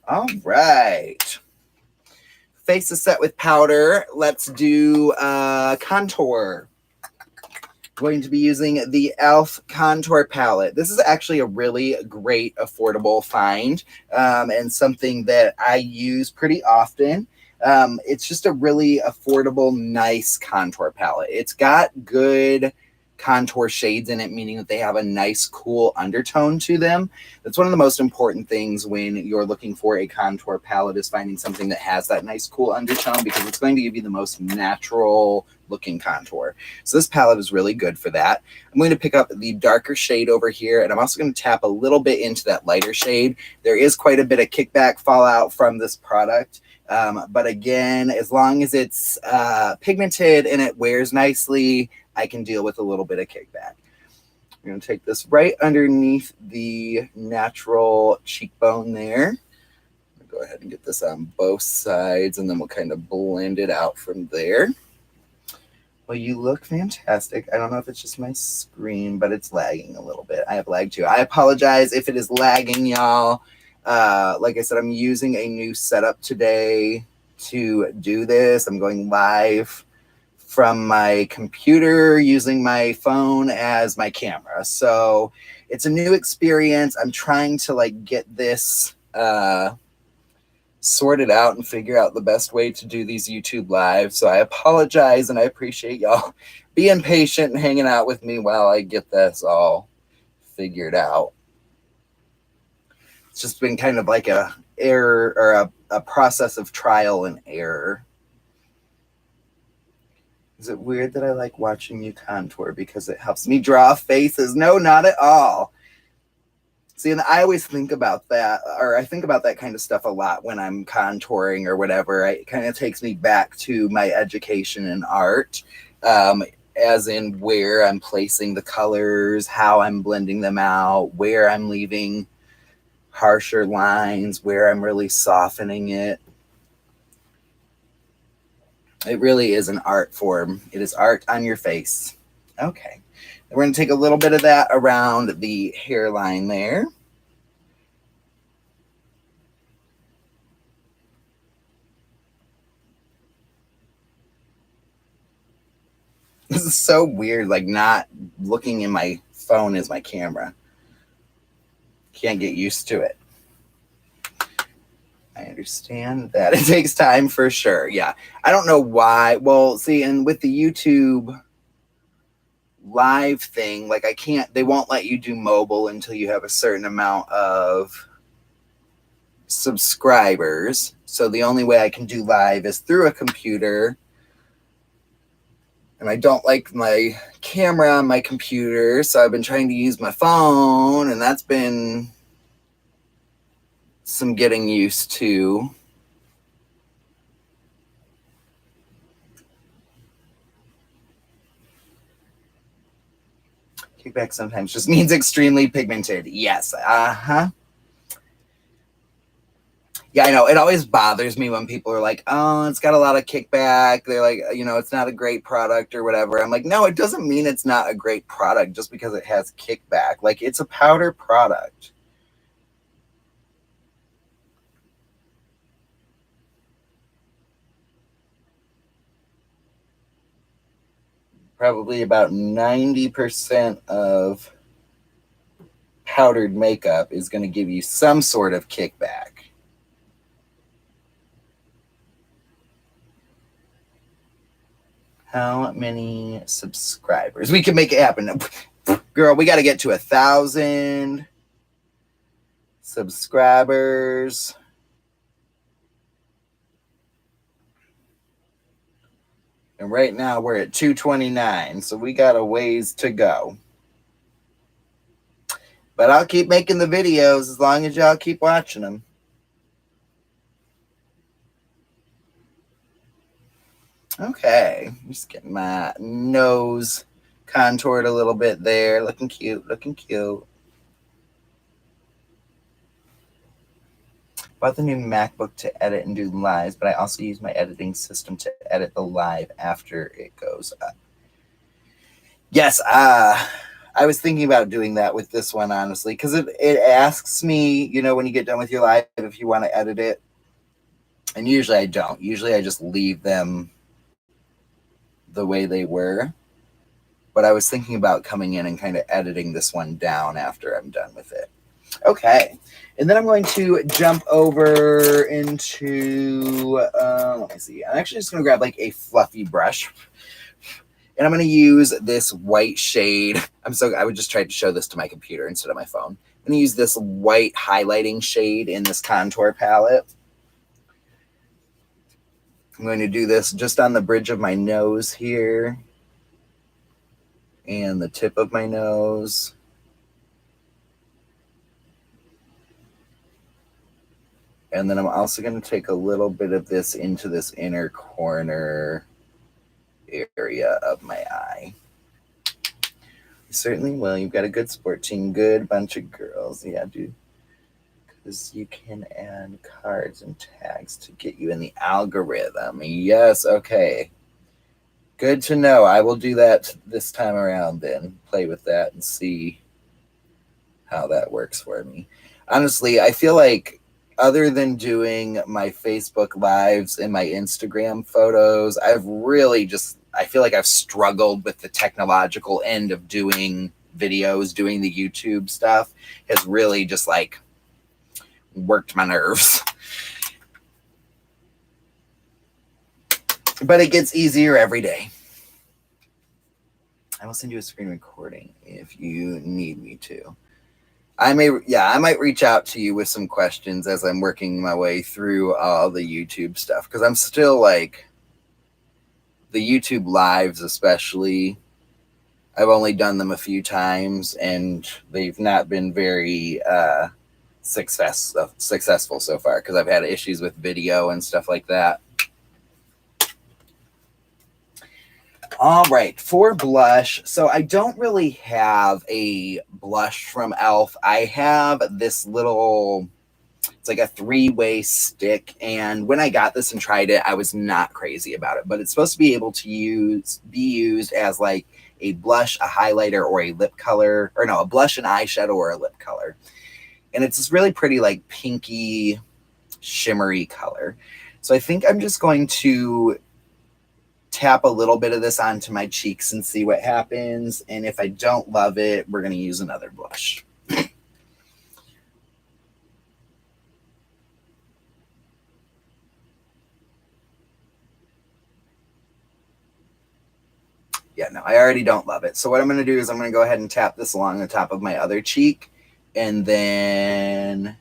All right. Face is set with powder. Let's do contour. Going to be using the E.L.F. contour palette. This is actually a really great affordable find and something that I use pretty often. It's just a really affordable, nice contour palette. It's got good contour shades in it, meaning that they have a nice, cool undertone to them. That's one of the most important things when you're looking for a contour palette, is finding something that has that nice, cool undertone, because it's going to give you the most natural looking contour. So this palette is really good for that. I'm going to pick up the darker shade over here, and I'm also going to tap a little bit into that lighter shade. There is quite a bit of kickback fallout from this product. But again, as long as it's pigmented and it wears nicely, I can deal with a little bit of kickback. I'm going to take this right underneath the natural cheekbone there. Go ahead and get this on both sides, and then we'll kind of blend it out from there. Well, you look fantastic. I don't know if it's just my screen, but it's lagging a little bit. I have lag too. I apologize if it is lagging, y'all. Like I said, I'm using a new setup today to do this. I'm going live from my computer using my phone as my camera. So it's a new experience. I'm trying to like get this sorted out and figure out the best way to do these YouTube lives. So I apologize, and I appreciate y'all being patient and hanging out with me while I get this all figured out. It's just been kind of like a error, or a process of trial and error. Is it weird that I like watching you contour because it helps me draw faces? No, not at all. See, and I always think about that, or I think about that kind of stuff a lot when I'm contouring or whatever. It kind of takes me back to my education in art, as in where I'm placing the colors, how I'm blending them out, where I'm leaving harsher lines, where I'm really softening it. It really is an art form. It is art on your face. Okay. We're going to take a little bit of that around the hairline there. This is so weird, like not looking in my phone as my camera. Can't get used to it. I understand that it takes time for sure. Yeah. I don't know why. Well, see, and with the YouTube live thing, like they won't let you do mobile until you have a certain amount of subscribers. So the only way I can do live is through a computer. And I don't like my camera on my computer, so I've been trying to use my phone, and that's been some getting used to. Kickback sometimes just means extremely pigmented. Yes. Uh-huh. Yeah, I know. It always bothers me when people are like, oh, it's got a lot of kickback. They're like, it's not a great product or whatever. I'm like, no, it doesn't mean it's not a great product just because it has kickback. Like, it's a powder product. Probably about 90% of powdered makeup is going to give you some sort of kickback. How many subscribers? We can make it happen. Girl, we got to get to 1,000 subscribers. And right now we're at 229, so we got a ways to go. But I'll keep making the videos as long as y'all keep watching them. Okay, just getting my nose contoured a little bit there. Looking cute, looking cute. Bought the new MacBook to edit and do lives, but I also use my editing system to edit the live after it goes up. Yes, I was thinking about doing that with this one, honestly, because it asks me, when you get done with your live, if you want to edit it. And usually I don't. Usually I just leave them the way they were. But I was thinking about coming in and kind of editing this one down after I'm done with it. Okay. And then I'm going to jump over into, let me see. I'm actually just going to grab like a fluffy brush. And I'm going to use this white shade. I would just try to show this to my computer instead of my phone. I'm going to use this white highlighting shade in this contour palette. I'm going to do this just on the bridge of my nose here and the tip of my nose. And then I'm also going to take a little bit of this into this inner corner area of my eye. You certainly will. You've got a good sport team, good bunch of girls. Yeah, dude. Because you can add cards and tags to get you in the algorithm. Yes, okay. Good to know. I will do that this time around then. Play with that and see how that works for me. Honestly, I feel like other than doing my Facebook lives and my Instagram photos, I feel like I've struggled with the technological end of doing videos, doing the YouTube stuff has really just like worked my nerves. But it gets easier every day. I will send you a screen recording if you need me to. I might reach out to you with some questions as I'm working my way through all the YouTube stuff, because I'm still like, the YouTube lives especially, I've only done them a few times and they've not been very successful so far because I've had issues with video and stuff like that. All right, for blush, so I don't really have a blush from E.L.F. I have this little, it's like a 3-way stick, and when I got this and tried it, I was not crazy about it, but it's supposed to be able to be used as like a blush, a highlighter, or a lip color, or no, a blush, an eyeshadow, or a lip color. And it's this really pretty, like pinky, shimmery color. So I think I'm just going to tap a little bit of this onto my cheeks and see what happens. And if I don't love it, we're going to use another blush. Yeah, no, I already don't love it. So what I'm going to do is I'm going to go ahead and tap this along the top of my other cheek. And then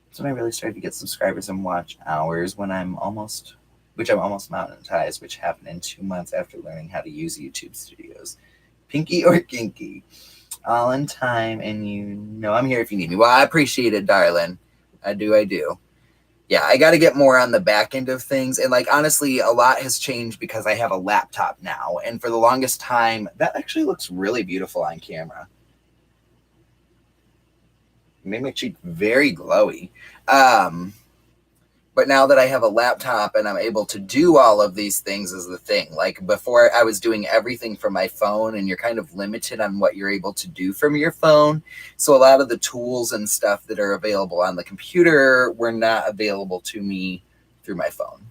that's when I really started to get subscribers and watch hours, when I'm almost monetized, which happened in 2 months after learning how to use YouTube Studios. Pinky or kinky? All in time, and you know I'm here if you need me. Well, I appreciate it, darling. I do. Yeah, I got to get more on the back end of things. And like, honestly, a lot has changed because I have a laptop now. And for the longest time, that actually looks really beautiful on camera. It made my cheek very glowy. But now that I have a laptop and I'm able to do all of these things is the thing. Like before, I was doing everything from my phone, and you're kind of limited on what you're able to do from your phone. So a lot of the tools and stuff that are available on the computer were not available to me through my phone.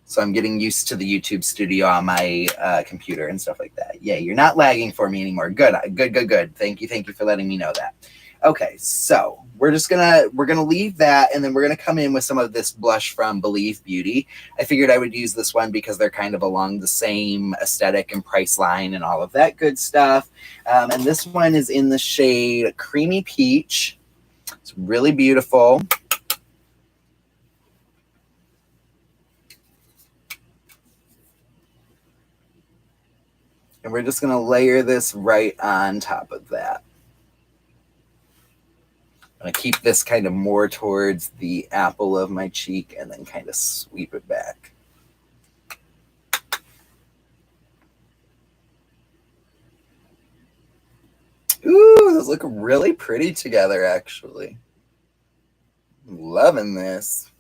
So I'm getting used to the YouTube Studio on my computer and stuff like that. Yeah, you're not lagging for me anymore. Good. Thank you for letting me know that. Okay, so we're gonna leave that, and then we're gonna come in with some of this blush from Believe Beauty. I figured I would use this one because they're kind of along the same aesthetic and price line and all of that good stuff. And this one is in the shade Creamy Peach. It's really beautiful. And we're just gonna layer this right on top of that. I'm going to keep this kind of more towards the apple of my cheek and then kind of sweep it back. Ooh, those look really pretty together, actually. I'm loving this.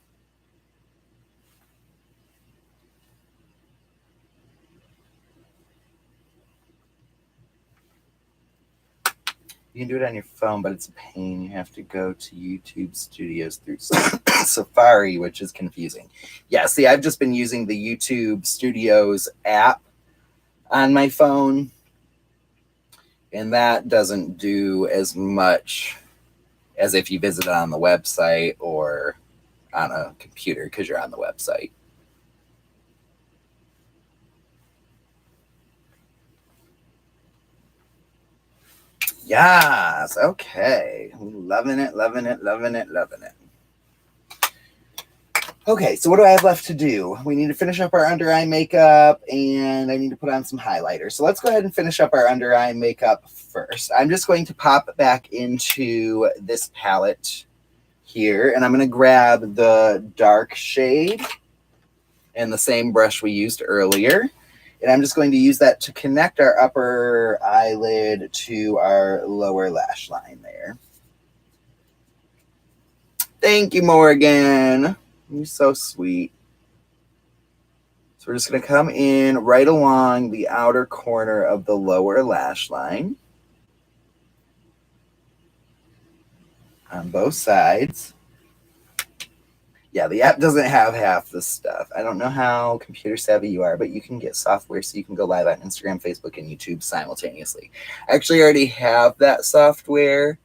You can do it on your phone, but it's a pain. You have to go to YouTube Studios through Safari, which is confusing. Yeah, see, I've just been using the YouTube Studios app on my phone, and that doesn't do as much as if you visit it on the website or on a computer because you're on the website. Yes. Okay. Loving it, loving it, loving it, loving it. Okay, so what do I have left to do? We need to finish up our under eye makeup and I need to put on some highlighter. So let's go ahead and finish up our under eye makeup first. I'm just going to pop back into this palette here and I'm going to grab the dark shade and the same brush we used earlier. And I'm just going to use that to connect our upper eyelid to our lower lash line there. Thank you, Morgan. You're so sweet. So we're just going to come in right along the outer corner of the lower lash line on both sides. Yeah, the app doesn't have half the stuff. I don't know how computer savvy you are, but you can get software so you can go live on Instagram, Facebook, and YouTube simultaneously. I actually already have that software.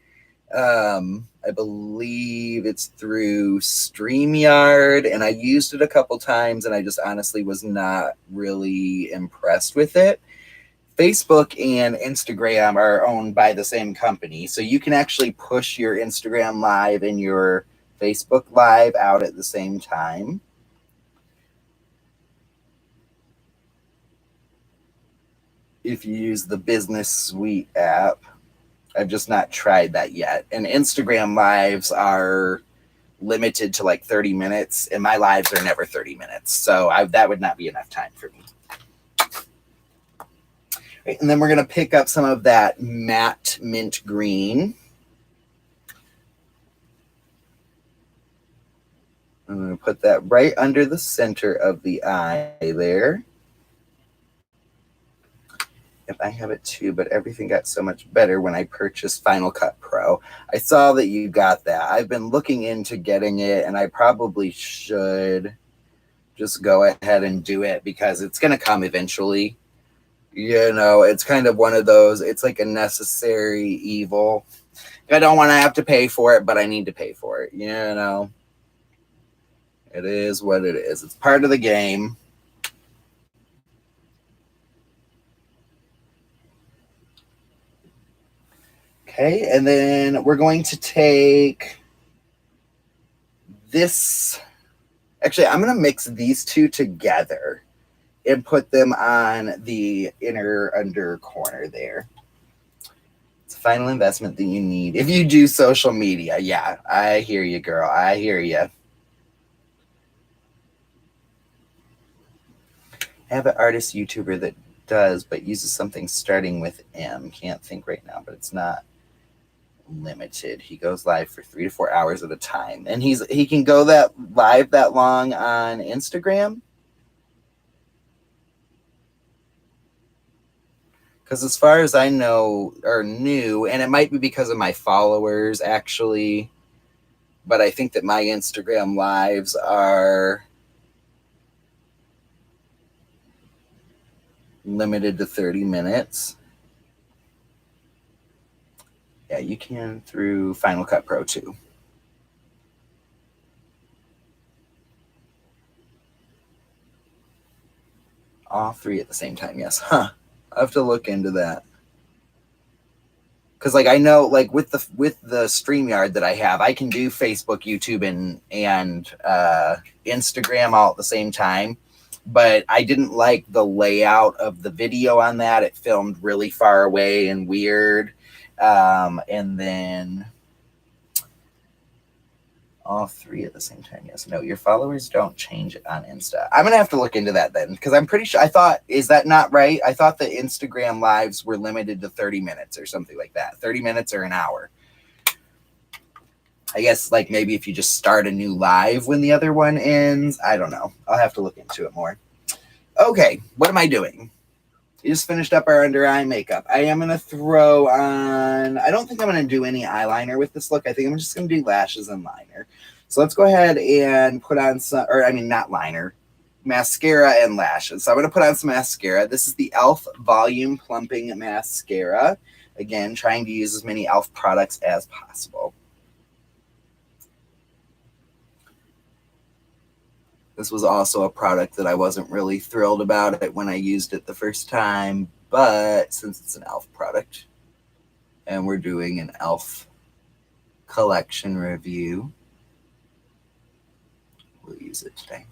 I believe it's through StreamYard, and I used it a couple times, and I just honestly was not really impressed with it. Facebook and Instagram are owned by the same company, so you can actually push your Instagram Live and your Facebook Live out at the same time. If you use the Business Suite app. I've just not tried that yet. And Instagram Lives are limited to like 30 minutes, and my lives are never 30 minutes. So that would not be enough time for me. Right, and then we're going to pick up some of that matte mint green. I'm going to put that right under the center of the eye there. If I have it too, but everything got so much better when I purchased Final Cut Pro. I saw that you got that. I've been looking into getting it, and I probably should just go ahead and do it because it's going to come eventually. You know, it's kind of one of those, it's like a necessary evil. I don't want to have to pay for it, but I need to pay for it. You know, it is what it is. It's part of the game. Okay, and then we're going to take this. Actually, I'm going to mix these two together and put them on the inner under corner there. It's a final investment that you need if you do social media. Yeah, I hear you, girl. I hear you. I have an artist YouTuber that does, but uses something starting with M. Can't think right now, but it's not limited. He goes live for 3 to 4 hours at a time, and he can go that live that long on Instagram. Because as far as I know, or knew, and it might be because of my followers actually, but I think that my Instagram lives are limited to 30 minutes. Yeah, you can through Final Cut Pro too. All three at the same time, yes. Huh. I have to look into that. Because like I know, like with the StreamYard that I have, I can do Facebook, YouTube, and Instagram all at the same time. But I didn't like the layout of the video on that. It filmed really far away and weird. And then all three at the same time. Yes. No, your followers don't change it on Insta. I'm going to have to look into that then, because I'm pretty sure is that not right? I thought the Instagram lives were limited to 30 minutes or something like that. 30 minutes or an hour. I guess like maybe if you just start a new live when the other one ends. I don't know. I'll have to look into it more. Okay. What am I doing? We just finished up our under eye makeup. I am going to throw on, I don't think I'm going to do any eyeliner with this look. I think I'm just going to do lashes and liner. So let's go ahead and put on some, or I mean, not liner, mascara and lashes. So I'm going to put on some mascara. This is the E.L.F. Volume Plumping Mascara. Again, trying to use as many E.L.F. products as possible. This was also a product that I wasn't really thrilled about it when I used it the first time, but since it's an E.L.F. product, And we're doing an E.L.F. collection review. We'll use it today.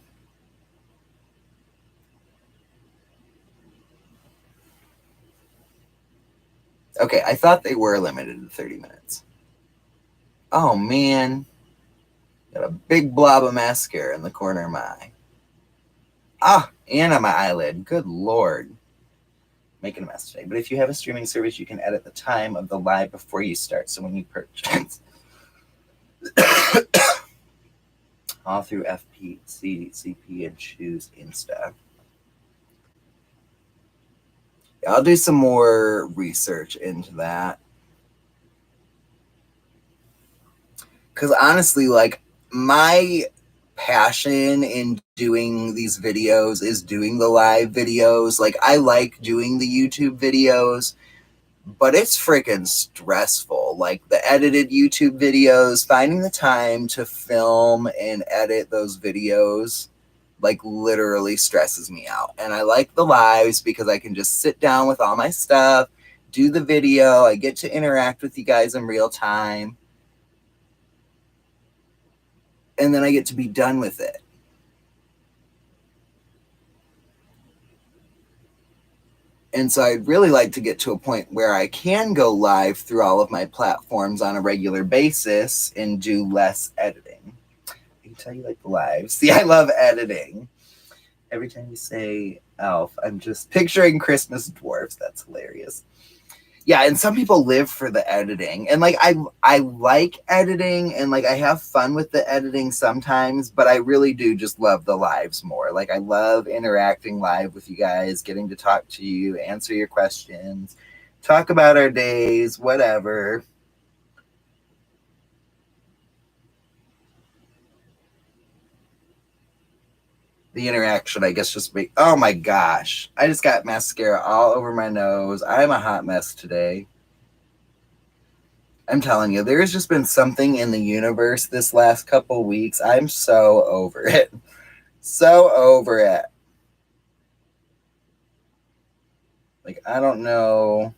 Okay, I thought they were limited to 30 minutes. Oh man, got a big blob of mascara in the corner of my eye. Ah, and on my eyelid. Good Lord. Making a mess today. But if you have a streaming service, you can edit the time of the live before you start. So when you purchase all through FPC, CP, and choose Insta. I'll do some more research into that. Because honestly, like, my passion in doing these videos is doing the live videos. Like, I like doing the YouTube videos, but it's freaking stressful. Like, the edited YouTube videos, finding the time to film and edit those videos, like, literally stresses me out. And I like the lives because I can just sit down with all my stuff, do the video, I get to interact with you guys in real time, and then I get to be done with it. And so I'd really like to get to a point where I can go live through all of my platforms on a regular basis and do less editing. I can tell you like the live. See, I love editing. Every time you say E.L.F., I'm just picturing Christmas dwarfs. That's hilarious. Yeah, and some people live for the editing. And like I like editing and like I have fun with the editing sometimes, but I really do just love the lives more. Like I love interacting live with you guys, getting to talk to you, answer your questions, talk about our days, whatever. The interaction, I guess, just be, oh my gosh, I just got mascara all over my nose. I'm a hot mess today. I'm telling you, there's just been something in the universe this last couple weeks. I'm so over it. So over it. Like, I don't know.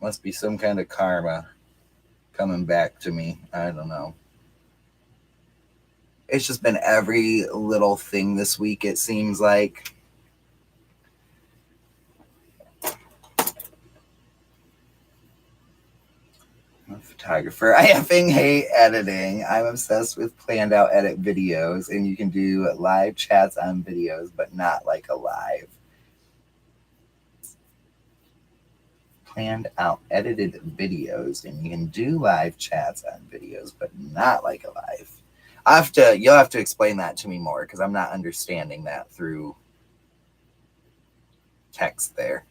Must be some kind of karma coming back to me. I don't know. It's just been every little thing this week, it seems like. I'm a photographer. I effing hate editing. I'm obsessed with planned out edit videos, and you can do live chats on videos, but not like a live. Planned out edited videos, and you can do live chats on videos, but not like a live. You'll have to explain that to me more because I'm not understanding that through text there.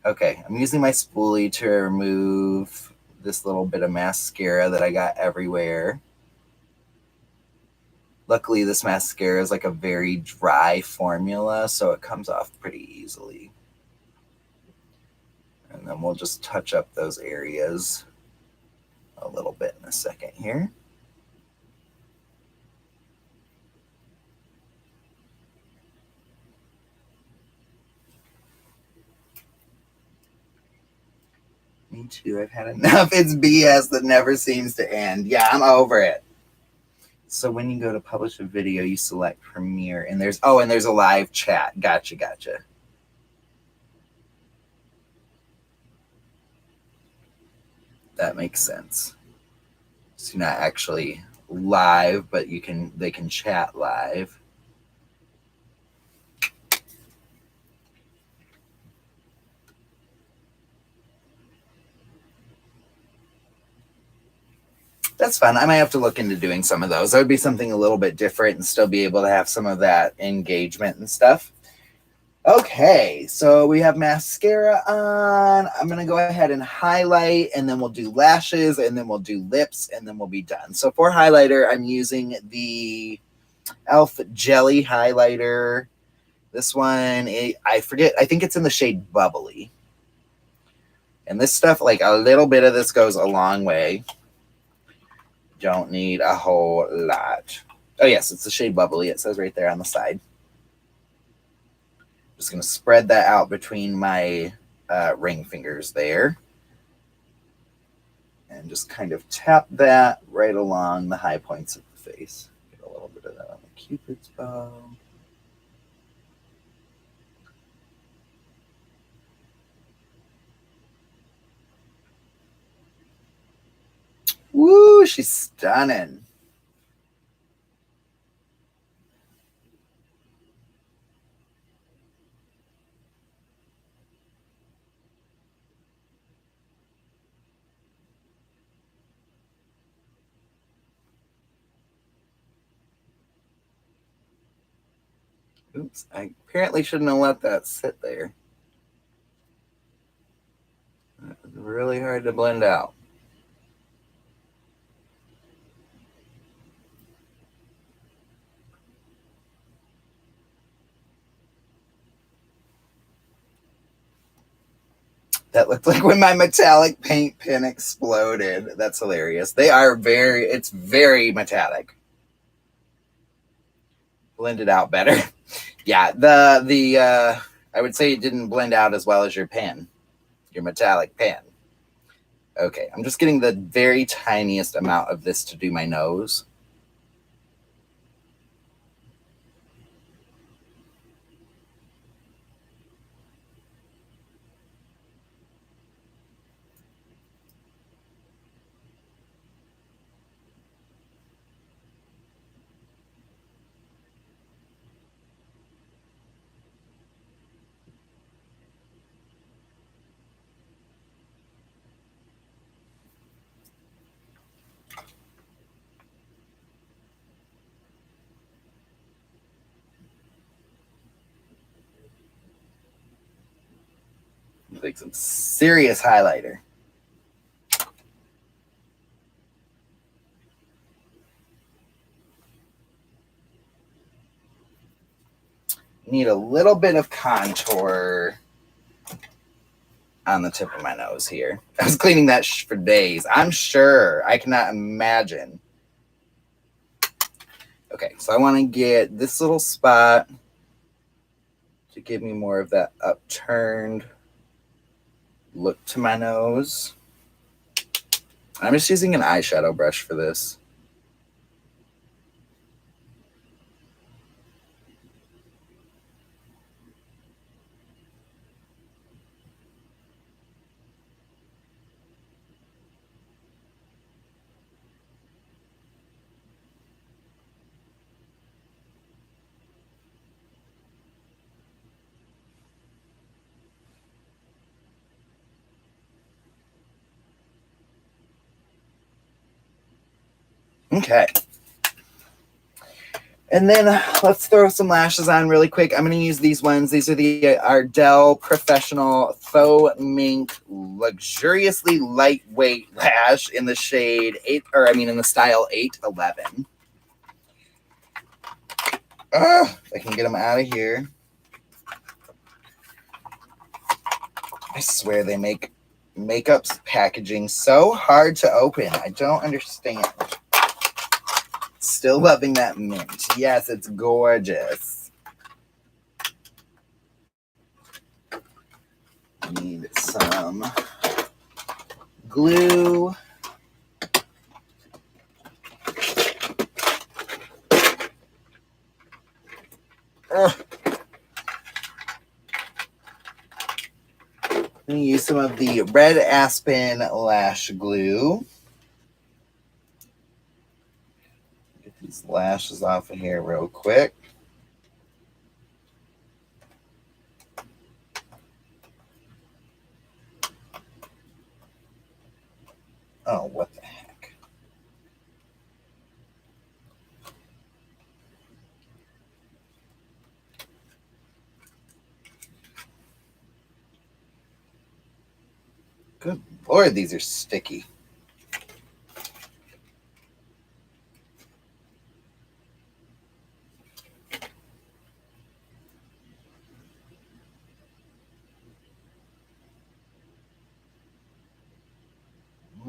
Okay, I'm using my spoolie to remove this little bit of mascara that I got everywhere. Luckily, this mascara is like a very dry formula, so it comes off pretty easily. And then we'll just touch up those areas a little bit in a second here. Me too. I've had enough. It's BS that never seems to end. Yeah, I'm over it. So when you go to publish a video, you select Premiere, and there's a live chat. Gotcha. That makes sense. So you're not actually live, but they can chat live. That's fun. I might have to look into doing some of those. That would be something a little bit different and still be able to have some of that engagement and stuff. Okay, so we have mascara on. I'm going to go ahead and highlight, and then we'll do lashes, and then we'll do lips, and then we'll be done. So for highlighter, I'm using the E.L.F. Jelly Highlighter. This one, I forget, I think it's in the shade Bubbly. And this stuff, like a little bit of this goes a long way. Don't need a whole lot. Oh yes, it's the shade Bubbly. It says right there on the side. Just going to spread that out between my ring fingers there. And just kind of tap that right along the high points of the face. Get a little bit of that on the Cupid's bow. Woo, she's stunning. Oops, I apparently shouldn't have let that sit there. That was really hard to blend out. That looked like when my metallic paint pen exploded. That's hilarious. It's very metallic. Blended out better. Yeah, I would say it didn't blend out as well as your pen, your metallic pen. Okay, I'm just getting the very tiniest amount of this to do my nose. Like some serious highlighter. Need a little bit of contour on the tip of my nose here. I was cleaning that for days. I'm sure. I cannot imagine. Okay, so I want to get this little spot to give me more of that upturned look to my nose. I'm just using an eyeshadow brush for this. Okay. And then let's throw some lashes on really quick. I'm going to use these ones. These are the Ardell Professional Faux Mink Luxuriously Lightweight Lash in the shade in the style 811. I can get them out of here. I swear they make makeup packaging so hard to open. I don't understand. Still loving that mint. Yes, it's gorgeous. Need some glue. Ugh. I'm going to use some of the Red Aspen Lash Glue. Get these lashes off of here real quick. Oh, what the heck? Good Lord, these are sticky.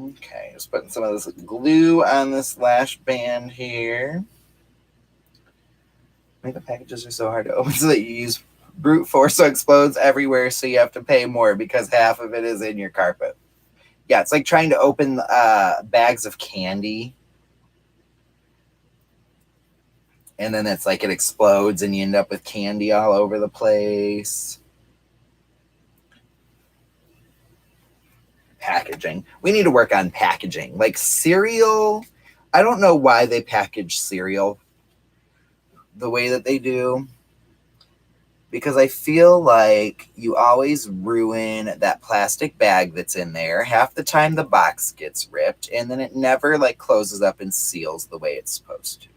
Okay, just putting some of this glue on this lash band here. The packages are so hard to open so that you use brute force so it explodes everywhere, so you have to pay more because half of it is in your carpet. Yeah, it's like trying to open bags of candy. And then it's like it explodes and you end up with candy all over the place. Packaging. We need to work on packaging. Like cereal, I don't know why they package cereal the way that they do. Because I feel like you always ruin that plastic bag that's in there. Half the time the box gets ripped and then it never like closes up and seals the way it's supposed to.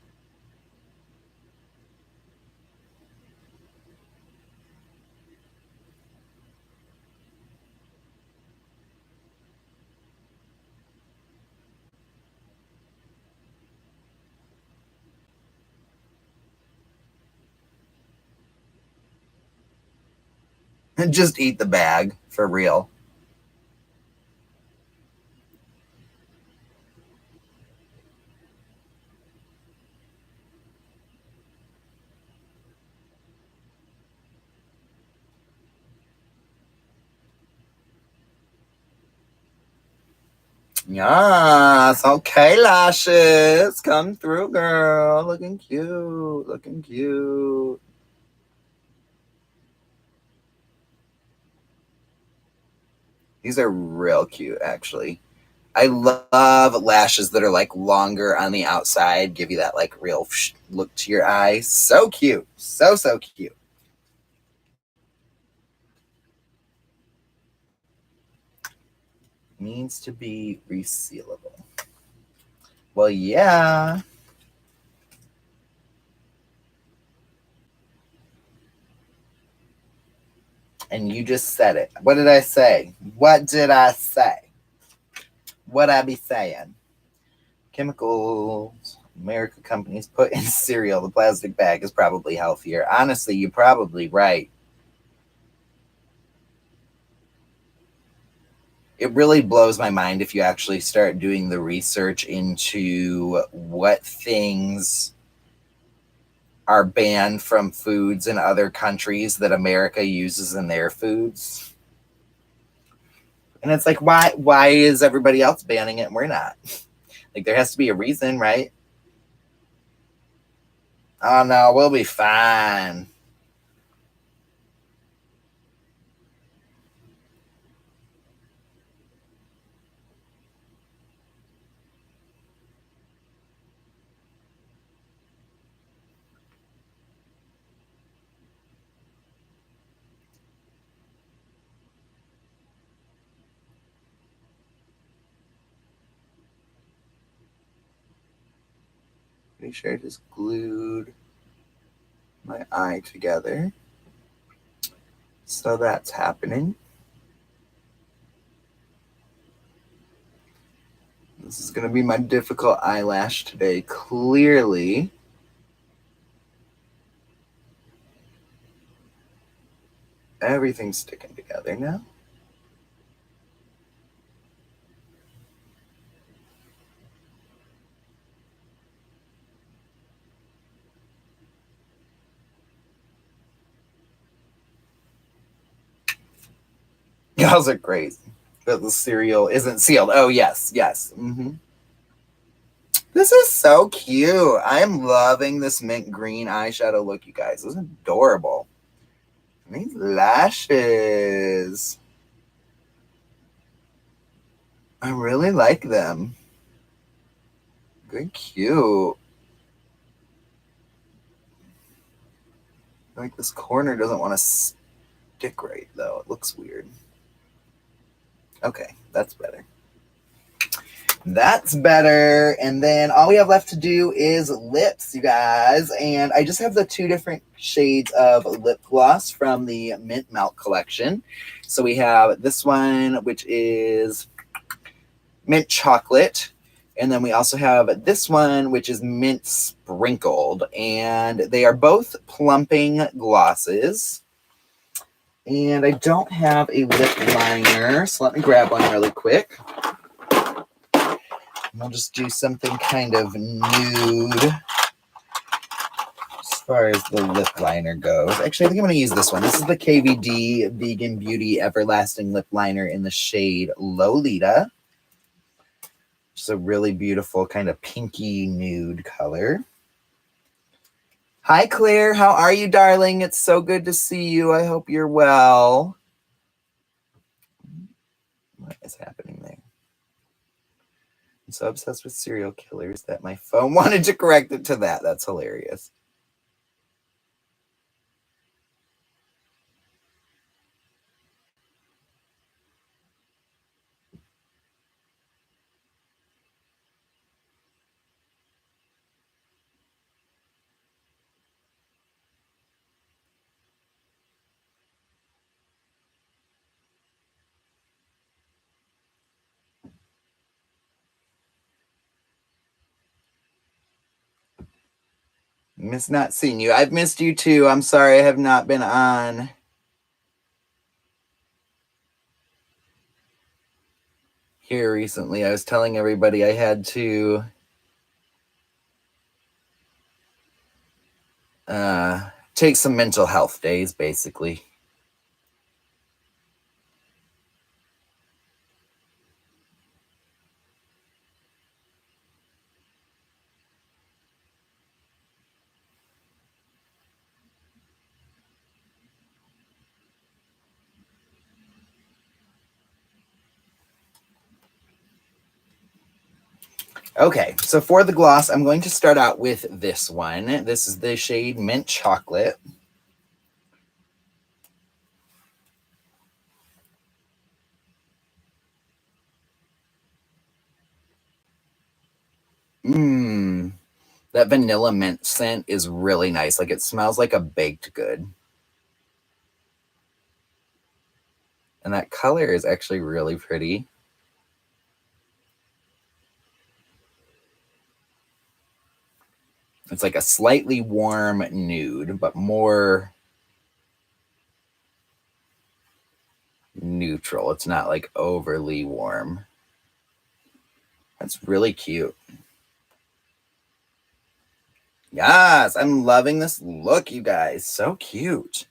And just eat the bag for real. Yes, okay, lashes. Come through, girl. Looking cute. Looking cute. These are real cute, actually. I love lashes that are like longer on the outside, give you that like real look to your eyes. So cute. So, so cute. Needs to be resealable. Well, yeah. And you just said it. What did I say? What did I say? What I be saying? Chemicals America companies put in cereal. The plastic bag is probably healthier. Honestly, you're probably right. It really blows my mind if you actually start doing the research into what things are banned from foods in other countries that America uses in their foods. And it's like, why is everybody else banning it and we're not? Like there has to be a reason, right? Oh no, we'll be fine. Pretty sure I just glued my eye together. So that's happening. This is going to be my difficult eyelash today. Clearly, everything's sticking together now. Y'all are crazy. That the cereal isn't sealed. Oh, yes, yes. This is so cute. I'm loving this mint green eyeshadow look, you guys. This is adorable. These lashes. I really like them. They're cute. Like this corner doesn't want to stick right, though. It looks weird. Okay, that's better. That's better. And then all we have left to do is lips, you guys. And I just have the two different shades of lip gloss from the Mint Melt collection. So we have this one, which is mint chocolate. And then we also have this one, which is mint sprinkled. And they are both plumping glosses. And I don't have a lip liner, so let me grab one really quick. I'll just do something kind of nude as far as the lip liner goes. Actually, I think I'm going to use this one. This is the KVD Vegan Beauty Everlasting Lip Liner in the shade Lolita. Just a really beautiful kind of pinky nude color. Hi, Claire. How are you, darling? It's so good to see you. I hope you're well. What is happening there? I'm so obsessed with serial killers that my phone wanted to correct it to that. That's hilarious. Miss not seeing you. I've missed you too. I'm sorry I have not been on here recently. I was telling everybody I had to take some mental health days, basically. Okay, so for the gloss, I'm going to start out with this one. This is the shade Mint Chocolate. That vanilla mint scent is really nice. Like, it smells like a baked good. And that color is actually really pretty. It's like a slightly warm nude, but more neutral. It's not like overly warm. That's really cute. Yes, I'm loving this look, you guys. So cute.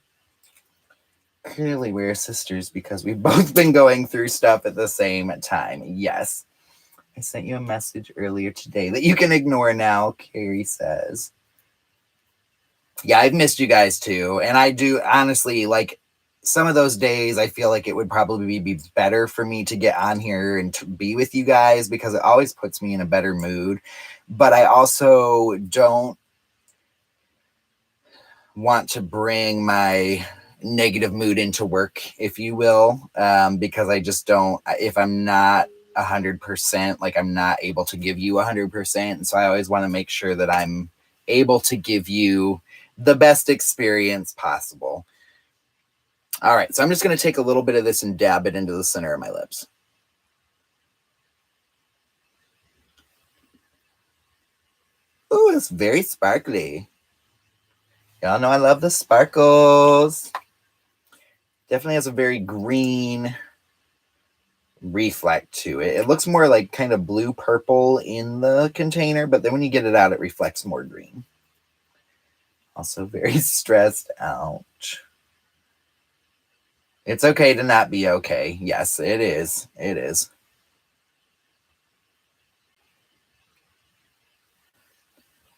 Clearly we're sisters because we've both been going through stuff at the same time. Yes. I sent you a message earlier today that you can ignore now, Carrie says. Yeah, I've missed you guys too. And I do honestly, like, some of those days I feel like it would probably be better for me to get on here and to be with you guys because it always puts me in a better mood. But I also don't want to bring my negative mood into work, if you will, because I just don't, if I'm not 100%, like, I'm not able to give you 100%. And so I always want to make sure that I'm able to give you the best experience possible. All right, so I'm just going to take a little bit of this and dab it into the center of my lips. Oh, it's very sparkly. Y'all know I love the sparkles. Definitely has a very green reflect to it. It looks more like kind of blue purple in the container, but then when you get it out, it reflects more green. Also very stressed out. It's okay to not be okay. Yes, it is. It is.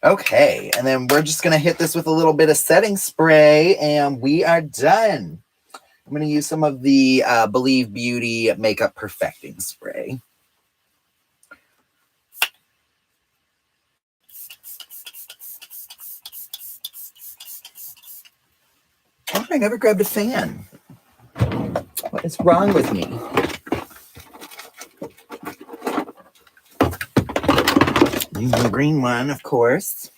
Okay, and then we're just going to hit this with a little bit of setting spray, and we are done. I'm going to use some of the Believe Beauty Makeup Perfecting Spray. Oh, I never grabbed a fan. What is wrong with me? Using the green one, of course.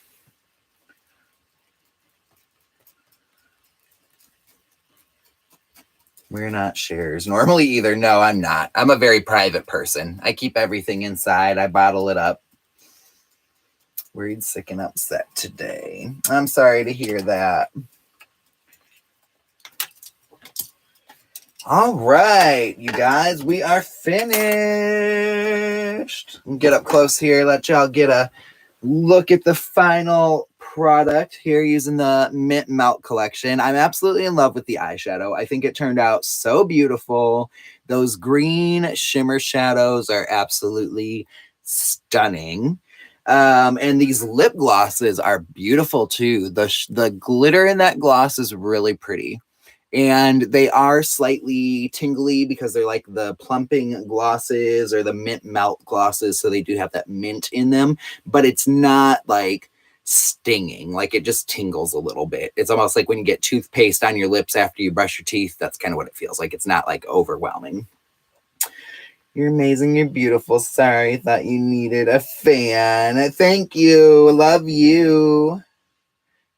We're not shares normally either. No, I'm not. I'm a very private person. I keep everything inside. I bottle it up. Worried, sick, and upset today. I'm sorry to hear that. All right, you guys, we are finished. Get up close here, let y'all get a look at the final product here using the Mint Melt collection. I'm absolutely in love with the eyeshadow. I think it turned out so beautiful. Those green shimmer shadows are absolutely stunning. And these lip glosses are beautiful too. The glitter in that gloss is really pretty. And they are slightly tingly because they're like the plumping glosses or the mint melt glosses. So they do have that mint in them, but it's not like stinging. Like it just tingles a little bit. It's almost like when you get toothpaste on your lips after you brush your teeth. That's kind of what it feels like. It's not like overwhelming. You're amazing. You're beautiful. Sorry, thought you needed a fan. Thank you. Love you.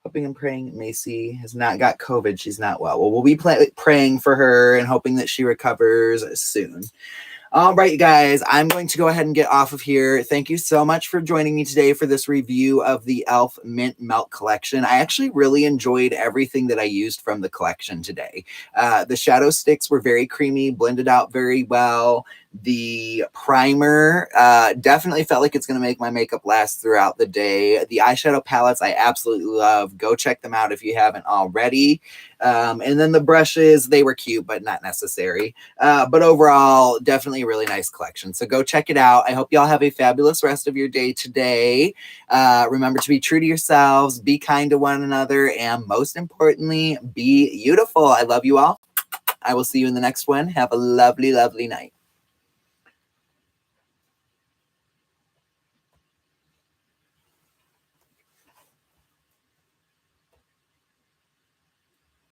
Hoping and praying Macy has not got COVID. She's not well. Well, we'll be praying for her and hoping that she recovers soon. All right, you guys, I'm going to go ahead and get off of here. Thank you so much for joining me today for this review of the E.L.F. Mint Melt Collection. I actually really enjoyed everything that I used from the collection today. The shadow sticks were very creamy, blended out very well. The primer definitely felt like it's going to make my makeup last throughout the day. The eyeshadow palettes I absolutely love. Go check them out if you haven't already. And then the brushes, they were cute, but not necessary. But overall, definitely a really nice collection. So go check it out. I hope y'all have a fabulous rest of your day today. Remember to be true to yourselves, be kind to one another, and most importantly, be beautiful. I love you all. I will see you in the next one. Have a lovely, lovely night.